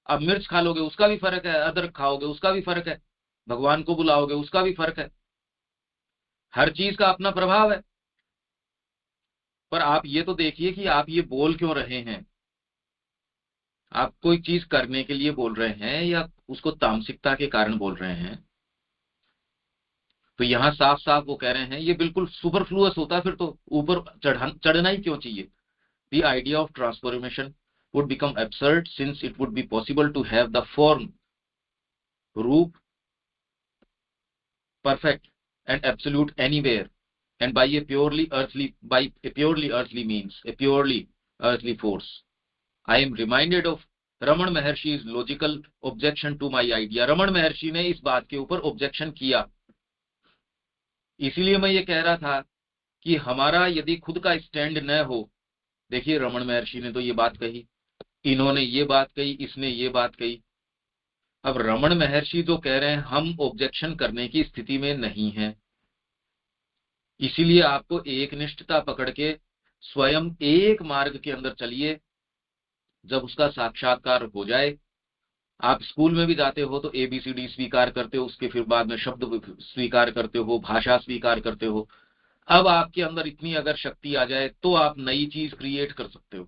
A: अब मिर्च खा लोगे उसका भी फर्क है, अदरक खाओगे उसका भी फर्क है, भगवान को बुलाओगे उसका भी फर्क है, हर चीज का अपना प्रभाव है। पर आप ये तो देखिए कि आप ये बोल क्यों रहे हैं? आप कोई चीज करने के लिए बोल रहे हैं या उसको तामसिकता के कारण बोल रहे हैं? तो यहां साफ साफ वो कह रहे हैं ये बिल्कुल सुपरफ्लुअस होता, फिर तो ऊपर चढ़ना ही क्यों चाहिए? The idea of transformation would become absurd since it would be possible to have the form, रूप, perfect and absolute anywhere, and by a purely earthly means, a purely earthly force. I am reminded of Raman Maharshi's logical objection to my idea. Raman Maharshi ने इस बात के ऊपर objection किया। इसीलिए मैं ये कह रहा था कि हमारा यदि खुद का स्टैंड न हो, देखिए रमन महर्षि ने तो ये बात कही, इन्होंने ये बात कही, इसने ये बात कही। अब रमन महर्षि जो कह रहे हैं हम ऑब्जेक्शन करने की स्थिति में नहीं हैं। इसीलिए आपको एक निष्ठता पकड़ के स्वयं एक मार्ग के अंदर चलिए। जब उसका साक्षात्कार हो जाए आप स्कूल में भी जाते हो तो ABCD स्वीकार करते हो, उसके फिर बाद में शब्द स्वीकार करते हो, भाषा स्वीकार करते हो। अब आपके अंदर इतनी अगर शक्ति आ जाए तो आप नई चीज क्रिएट कर सकते हो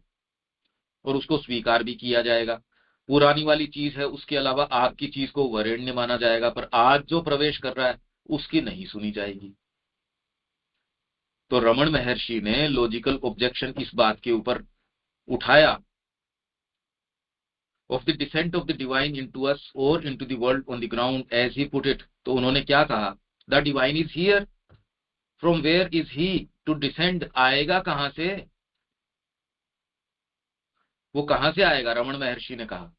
A: और उसको स्वीकार भी किया जाएगा। पुरानी वाली चीज है, उसके अलावा आपकी चीज को वरेण्य माना जाएगा, पर आज जो प्रवेश कर रहा है उसकी नहीं सुनी जाएगी। तो रमन महर्षि ने लॉजिकल ऑब्जेक्शन इस बात के ऊपर उठाया, of the descent of the divine into us or into the world on the ground as he put it। तो उन्होंने क्या कहा, the divine is here, from where is he to descend, आएगा कहां से, वो कहां से आएगा, रमन महर्षि ने कहा।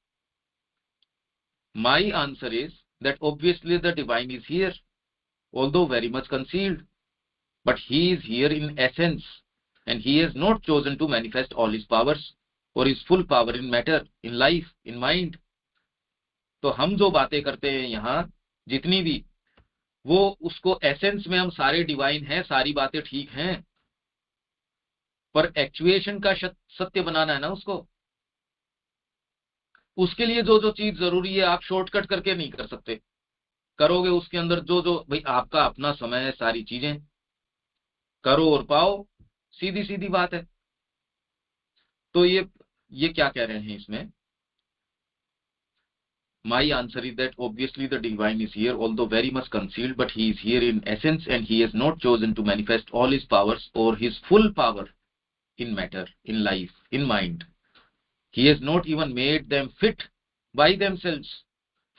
A: my answer is that obviously the divine is here, although very much concealed, but he is here in essence and he has not chosen to manifest all his powers or his full power in matter, in life, in mind। तो हम जो बातें करते हैं यहाँ जितनी भी, वो उसको एसेंस में हम सारे डिवाइन हैं, सारी बातें ठीक हैं, पर एक्चुएशन का सत्य बनाना है ना उसको। उसके लिए जो जो चीज जरूरी है आप शॉर्टकट करके नहीं कर सकते, करोगे उसके अंदर जो जो भाई आपका अपना समय है, सारी चीजें करो और पाओ, सीधी सीधी बात है। तो ये क्या कह रहे हैं इसमें, My answer is that obviously the divine is here, although very much concealed, but he is here in essence and he has not chosen to manifest all his powers or his full power in matter, in life, in mind। He has not even made them fit by themselves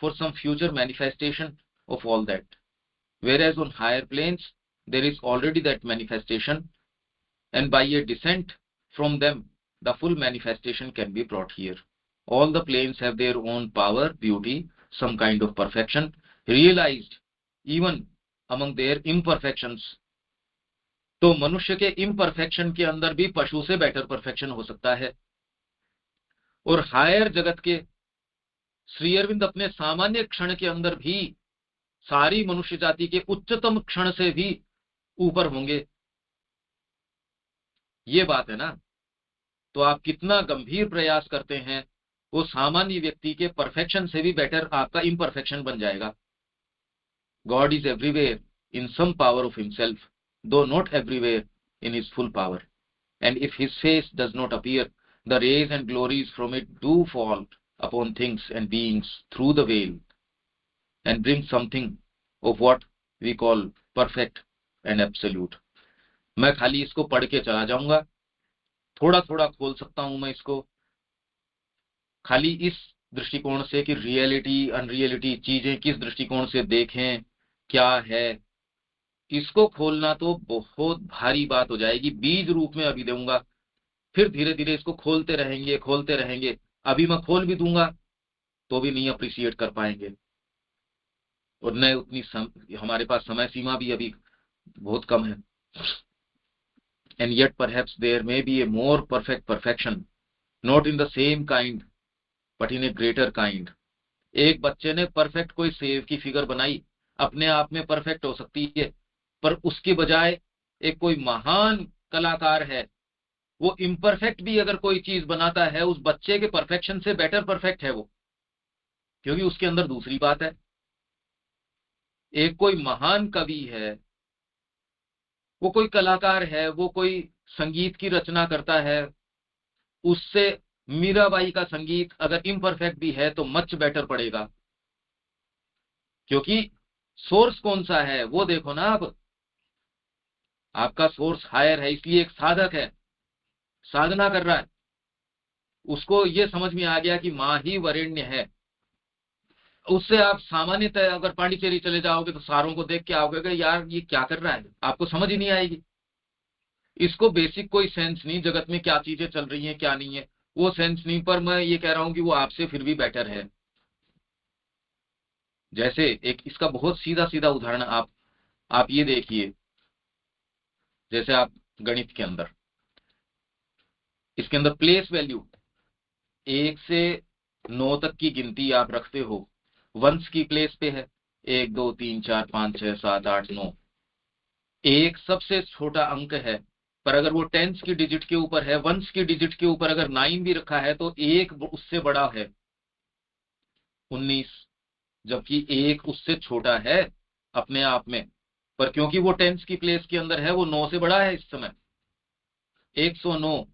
A: for some future manifestation of all that, whereas on higher planes there is already that manifestation, and by a descent from them the full manifestation can be brought here। All the planes have their own power, beauty, some kind of perfection realized even among their imperfections। तो मनुष्य के imperfection के अंदर भी पशु से better perfection हो सकता है, और हायर जगत के श्री अरविंद अपने सामान्य क्षण के अंदर भी सारी मनुष्य जाति के उच्चतम क्षण से भी ऊपर होंगे। ये बात है ना। तो आप कितना गंभीर प्रयास करते हैं, वो सामान्य व्यक्ति के परफेक्शन से भी बेटर आपका इम्परफेक्शन बन जाएगा। God is everywhere in some power of himself, though not everywhere in his full power, and if his face does not appear the rays and glories from it do fall upon things and beings through the veil and bring something of what we call perfect and absolute। मैं खाली इसको पढ़ के चला जाऊंगा, थोड़ा थोड़ा खोल सकता हूं मैं इसको, खाली इस दृष्टिकोण से कि रियलिटी अनरियलिटी चीजें किस दृष्टिकोण से देखें, क्या है, इसको खोलना तो बहुत भारी बात हो जाएगी। बीज रूप में अभी दूंगा, फिर धीरे धीरे इसको खोलते रहेंगे खोलते रहेंगे। अभी मैं खोल भी दूंगा तो भी नहीं अप्रिशिएट कर पाएंगे, और न उतनी हमारे पास समय सीमा भी अभी बहुत कम है। And yet perhaps there may be a more perfect perfection, not in the same kind but in a greater kind. एक बच्चे ने परफेक्ट कोई सेव की फिगर बनाई, अपने आप में परफेक्ट हो सकती है, पर उसके बजाय एक कोई महान कलाकार है, वो इम्परफेक्ट भी अगर कोई चीज बनाता है, उस बच्चे के परफेक्शन से बेटर परफेक्ट है वो, क्योंकि उसके अंदर दूसरी बात है। एक कोई महान कवि है, वो कोई कलाकार है, वो कोई संगीत की रचना करता है, उससे मीराबाई का संगीत अगर इम्परफेक्ट भी है तो मच बेटर पड़ेगा, क्योंकि सोर्स कौन सा है वो देखो ना। आप आपका सोर्स हायर है, इसलिए एक साधक है, साधना कर रहा है, उसको ये समझ में आ गया कि मां ही वरेण्य है। उससे आप सामान्यतः अगर पांडिचेरी चले जाओगे तो सारों को देख के आओगे कि यार ये क्या कर रहा है, आपको समझ ही नहीं आएगी। इसको बेसिक कोई सेंस नहीं, जगत में क्या चीजें चल रही हैं क्या नहीं है वो सेंस नहीं, पर मैं ये कह रहा हूं कि वो आपसे फिर भी बेटर है। जैसे एक इसका बहुत सीधा सीधा उदाहरण आप ये देखिए, जैसे आप गणित के अंदर, इसके अंदर प्लेस वैल्यू 1 से 9 तक की गिनती आप रखते हो, वंस की प्लेस पे है 1 2 3 4 5 6 7 8 9। एक सबसे छोटा अंक है, पर अगर वो टेंस की डिजिट के ऊपर है, वंस की डिजिट के ऊपर अगर 9 भी रखा है तो एक उससे बड़ा है। 19, जबकि 1 उससे छोटा है अपने आप में, पर क्योंकि वो टेंस की प्लेस के अंदर है वो 9 से बड़ा है इस समय, 109।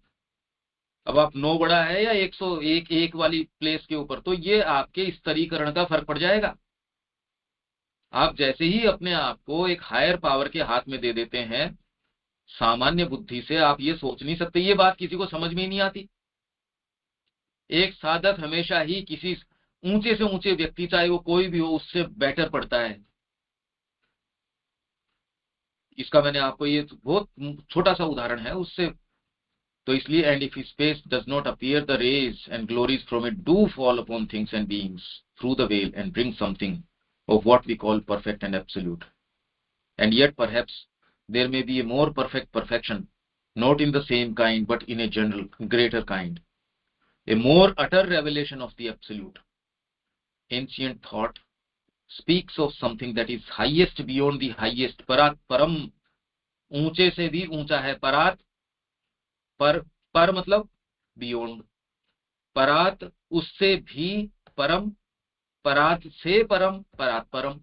A: अब आप 9 बड़ा है या 101 1 वाली प्लेस के ऊपर, तो ये आपके स्तरीकरण का फर्क पड़ जाएगा। आप जैसे ही अपने आप को एक हायर पावर के हाथ में दे देते हैं, सामान्य बुद्धि से आप ये सोच नहीं सकते, ये बात किसी को समझ में ही नहीं आती। एक साधक हमेशा ही किसी ऊंचे से ऊंचे व्यक्ति, चाहे वो कोई भी हो, उससे बेटर पड़ता है। इसका मैंने आपको ये बहुत छोटा सा उदाहरण है उससे। तो इसलिए, and if space does not appear, the rays and glories from it do fall upon things and beings through the veil and bring something of what we call perfect and absolute, and yet perhaps there may be a more perfect perfection, not in the same kind but in a general greater kind, a more utter revelation of the absolute. Ancient thought speaks of something that is highest beyond the highest, परात परम, ऊंचे से भी ऊंचा है, परात, पर मतलब बियॉन्ड, परात उससे भी परम, परात से परम, परात परम।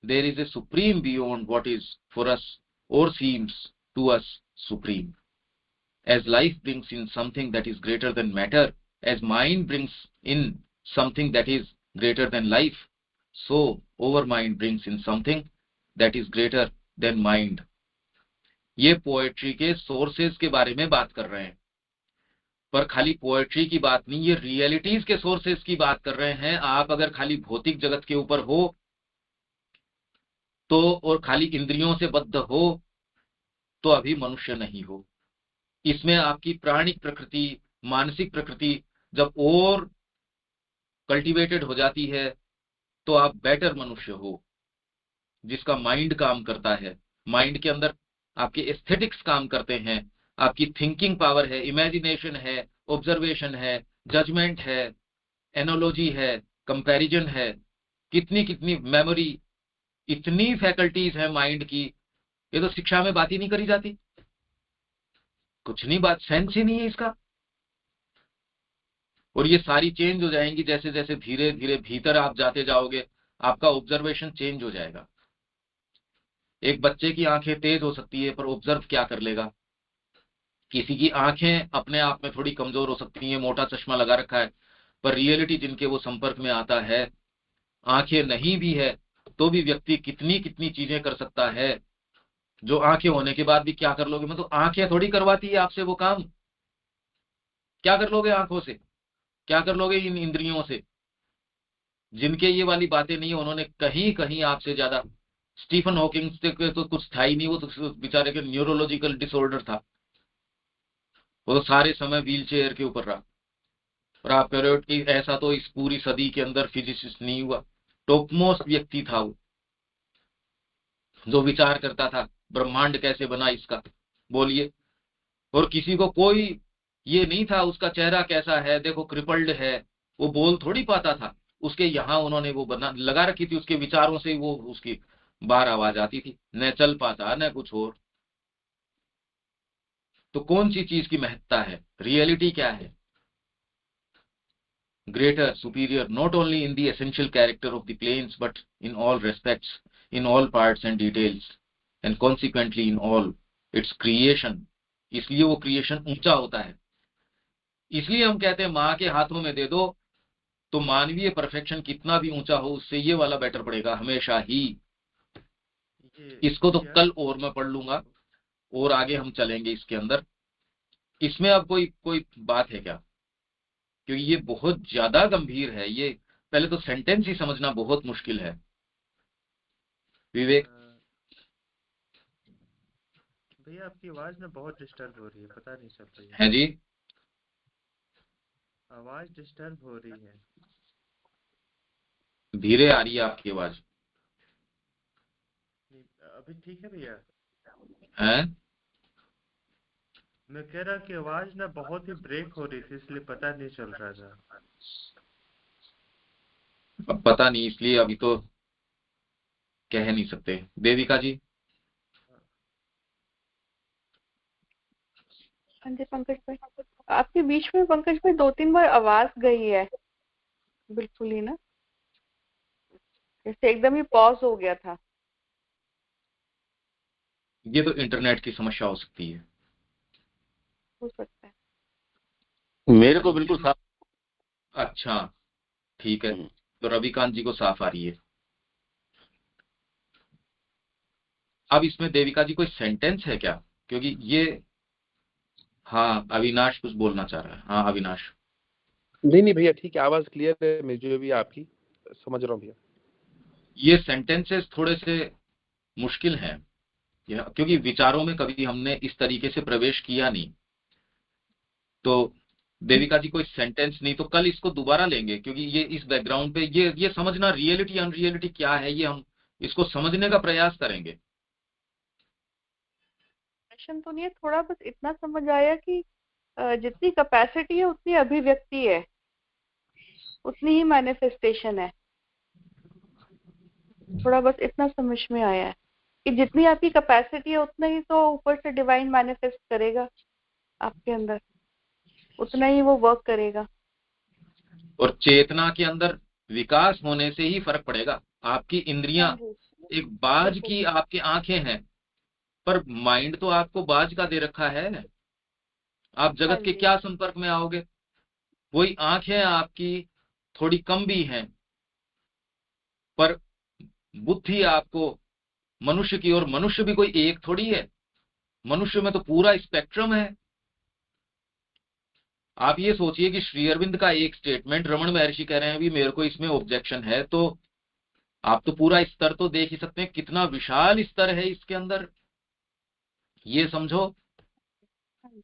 A: There is a supreme beyond what is for us or seems to us supreme. As life brings in something that is greater than matter, as mind brings in something that is greater than life, so overmind brings in something that is greater than mind. ये poetry के sources के बारे में बात कर रहे हैं, पर खाली पोएट्री की बात नहीं, ये रियलिटीज के सोर्सेज की बात कर रहे हैं। आप अगर खाली भौतिक जगत के ऊपर हो तो, और खाली इंद्रियों से बद्ध हो तो अभी मनुष्य नहीं हो। इसमें आपकी प्राणिक प्रकृति, मानसिक प्रकृति जब और कल्टीवेटेड हो जाती है तो आप बेटर मनुष्य हो, जिसका माइंड काम करता है। माइंड के अंदर आपके एस्थेटिक्स काम करते हैं, आपकी थिंकिंग पावर है, इमेजिनेशन है, ऑब्जर्वेशन है, जजमेंट है, एनोलॉजी है, कंपैरिजन है, कितनी कितनी मेमोरी, इतनी फैकल्टीज है माइंड की, ये तो शिक्षा में बात ही नहीं करी जाती। कुछ नहीं, बात सेंस ही नहीं है इसका। और ये सारी चेंज हो जाएंगी जैसे जैसे धीरे धीरे भीतर आप जाते जाओगे, आपका ऑब्जर्वेशन चेंज हो जाएगा। एक बच्चे की आंखें तेज हो सकती है पर ऑब्जर्व क्या कर लेगा। किसी की आंखें अपने आप में थोड़ी कमजोर हो सकती हैं, मोटा चश्मा लगा रखा है, पर रियलिटी जिनके वो संपर्क में आता है, आंखें नहीं भी है तो भी व्यक्ति कितनी कितनी चीजें कर सकता है, जो आंखें होने के बाद भी क्या कर लोगे। मतलब आंखें थोड़ी करवाती है आपसे वो काम। क्या कर लोगे आंखों से, क्या कर लोगे इन इंद्रियों से। जिनके ये वाली बातें नहीं है, उन्होंने कहीं कहीं आपसे ज्यादा, स्टीफन हॉकिंग तो कुछ था ही नहीं, वो तो बेचारे के न्यूरोलॉजिकल डिसऑर्डर था, वो तो सारे समय व्हील चेयर के ऊपर रहा। और आप कह रहे हो कि ऐसा तो इस पूरी सदी के अंदर फिजिसिस्ट नहीं हुआ। टॉप मोस्ट व्यक्ति था वो, जो विचार करता था ब्रह्मांड कैसे बना इसका, बोलिए। और किसी को कोई ये नहीं था उसका चेहरा कैसा है, देखो क्रिपल्ड है, वो बोल थोड़ी पाता था। उसके यहाँ उन्होंने वो बना लगा रखी थी, उसके विचारों से ही वो उसकी बाहर आवाज आती थी, न चल पाता न कुछ और। तो कौन सी चीज की महत्ता है, रियलिटी क्या है। Greater, superior, not only in the essential character of the planes, but in all respects, in all parts and details, and consequently in all its creation. इसलिए वो क्रिएशन ऊंचा होता है। इसलिए हम कहते हैं माँ के हाथों में दे दो तो मानवीय परफेक्शन कितना भी ऊंचा हो उससे ये वाला बेटर पड़ेगा हमेशा ही। इसको तो कल और मैं पढ़ लूंगा और आगे हम चलेंगे इसके अंदर। इसमें अब कोई कोई बात है क्या, क्योंकि ये बहुत ज्यादा गंभीर है। ये पहले तो सेंटेंस ही समझना बहुत मुश्किल है। विवेक,
C: भैया आपकी आवाज ना बहुत डिस्टर्ब हो रही है, पता नहीं चल रही
A: है जी,
C: आवाज डिस्टर्ब हो रही है।
A: धीरे आ रही है आपकी आवाज।
C: अभी ठीक है भैया?
A: हैं?
C: मैं कह रहा कि आवाज ना बहुत ही ब्रेक हो रही थी, इसलिए पता नहीं चल रहा था।
A: अब पता नहीं, इसलिए अभी तो कह नहीं सकते। देविका जी।
B: हाँ जी पंकज भाई, आपके बीच में पंकज भाई 2-3 बार आवाज गई है। बिल्कुल ही ना, जैसे एकदम ही पॉज हो गया था।
A: ये तो इंटरनेट की समस्या हो सकती है।
B: हो सकता है।
E: मेरे को बिल्कुल साफ।
A: अच्छा ठीक है, तो रविकांत जी को साफ आ रही है। अब इसमें देविका जी कोई सेंटेंस है क्या? क्योंकि ये, हाँ अविनाश कुछ बोलना चाह रहा है। हाँ अविनाश।
F: नहीं भैया ठीक है, आवाज क्लियर है मुझे भी आपकी, समझ रहा हूँ भैया।
A: ये सेंटेंसेस थोड़े से मुश्किल हैं, क्योंकि विचारों में कभी हमने इस तरीके से प्रवेश किया नहीं। तो देविका जी कोई सेंटेंस नहीं, तो कल इसको दोबारा लेंगे, क्योंकि ये इस बैकग्राउंड पे ये समझना रियलिटी अनरियलिटी क्या है, ये हम इसको समझने का प्रयास करेंगे।
B: प्रश्न तो नहीं है, थोड़ा बस इतना समझ आया कि जितनी कैपेसिटी है उतनी अभिव्यक्ति है, उतनी ही मैनिफेस्टेशन है। थोड़ा बस इतना समझ में आया है कि जितनी आपकी कैपेसिटी है उतना ही तो ऊपर से डिवाइन मैनिफेस्ट करेगा आपके अंदर, उतना ही वो वर्क करेगा।
A: और चेतना के अंदर विकास होने से ही फर्क पड़ेगा। आपकी इंद्रियां,
B: हाँ जी,
A: एक बाज
B: बिल्कुल।
A: की आपकी आंखें हैं, पर माइंड तो आपको बाज का दे रखा है। आप
B: हाँ
A: जगत के
B: जी,
A: क्या संपर्क में आओगे? वही आंखें आपकी थोड़ी कम भी हैं, पर बुद्धि आपको मनुष्य की, और मनुष्य भी कोई एक थोड़ी है, मनुष्य में तो पूरा स्पेक्ट्रम है। आप ये सोचिए कि श्री अरविंद का एक स्टेटमेंट रमन महर्षि कह रहे हैं भी मेरे को इसमें ऑब्जेक्शन है, तो आप तो पूरा स्तर तो देख ही सकते हैं, कितना विशाल स्तर है इसके अंदर। ये समझो,
B: हाँ जी,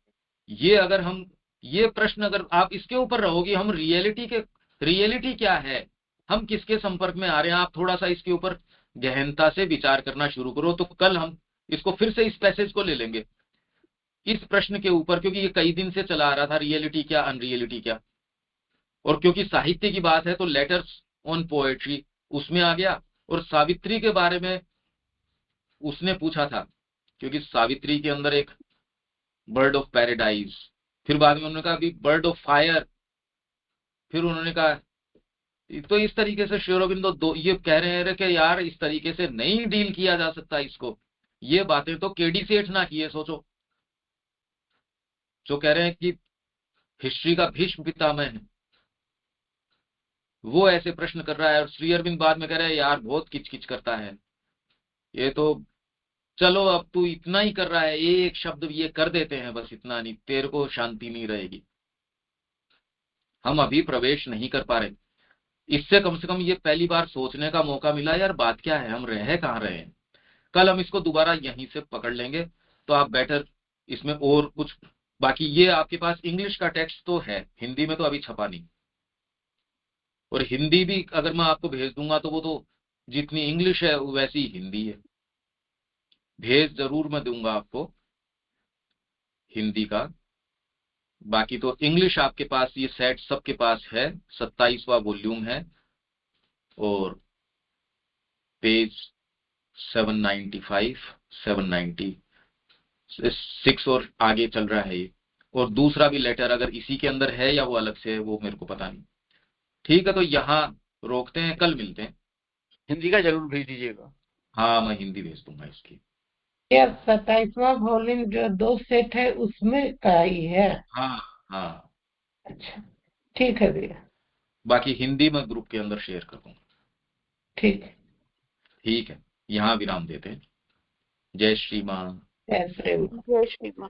A: ये अगर हम, ये प्रश्न अगर आप इसके ऊपर रहोगे, हम रियलिटी क्या है, हम किसके संपर्क में आ रहे हैं, आप थोड़ा सा इसके ऊपर गहनता से विचार करना शुरू करो, तो कल हम इसको फिर से इस पैसेज को ले लेंगे, इस प्रश्न के ऊपर, क्योंकि ये कई दिन से चला आ रहा था, रियलिटी क्या अनरियलिटी क्या। और क्योंकि साहित्य की बात है तो लेटर्स ऑन पोएट्री उसमें आ गया, और सावित्री के बारे में उसने पूछा था, क्योंकि सावित्री के अंदर एक बर्ड ऑफ पैराडाइज, फिर बाद में उन्होंने कहा कि बर्ड ऑफ फायर, फिर उन्होंने कहा, तो इस तरीके से श्री अरबिंदो दो ये कह रहे हैं कि यार इस तरीके से नहीं डील किया जा सकता इसको। ये बातें तो केडी सेठ ना किए, सोचो, जो कह रहे हैं कि हिस्ट्री का भीष्म पितामह है, वो ऐसे प्रश्न कर रहा है, और श्री अरविंद बाद में कह रहे हैं यार बहुत किचकिच करता है ये तो, चलो अब तू इतना ही कर रहा है, एक शब्द ये कर देते हैं बस, इतना नहीं, तेरे को शांति नहीं रहेगी। हम अभी प्रवेश नहीं कर पा रहे, इससे कम से कम ये पहली बार सोचने का मौका मिला यार बात क्या है, हम रहे कहाँ रहे हैं। कल हम इसको दोबारा यहीं से पकड़ लेंगे, तो आप बेटर इसमें और कुछ, बाकी ये आपके पास इंग्लिश का टेक्स्ट तो है, हिंदी में तो अभी छपा नहीं, और हिंदी भी अगर मैं आपको भेज दूंगा तो वो तो जितनी इंग्लिश है वैसी ही हिंदी है। भेज जरूर मैं दूंगा आपको हिंदी का, बाकी तो इंग्लिश आपके पास ये सेट सबके पास है, 27वां वॉल्यूम है, और पेज 795 796 और आगे चल रहा है ये। और दूसरा भी लेटर अगर इसी के अंदर है या वो अलग से है वो मेरे को पता नहीं। ठीक है, तो यहाँ रोकते हैं, कल मिलते हैं।
E: हिंदी का जरूर भेज दीजिएगा।
A: हाँ मैं हिंदी भेज दूंगा इसकी।
G: यह 27वां वॉल्यूम जो 2 सेट है उसमें का ही है।
A: हाँ हाँ,
G: अच्छा ठीक है भैया,
A: बाकी हिंदी में ग्रुप के अंदर शेयर कर दूंगा।
G: ठीक है।
A: ठीक है, यहाँ विराम देते हैं। जय श्री मां।
G: जय प्रेम।
B: जय श्री मां।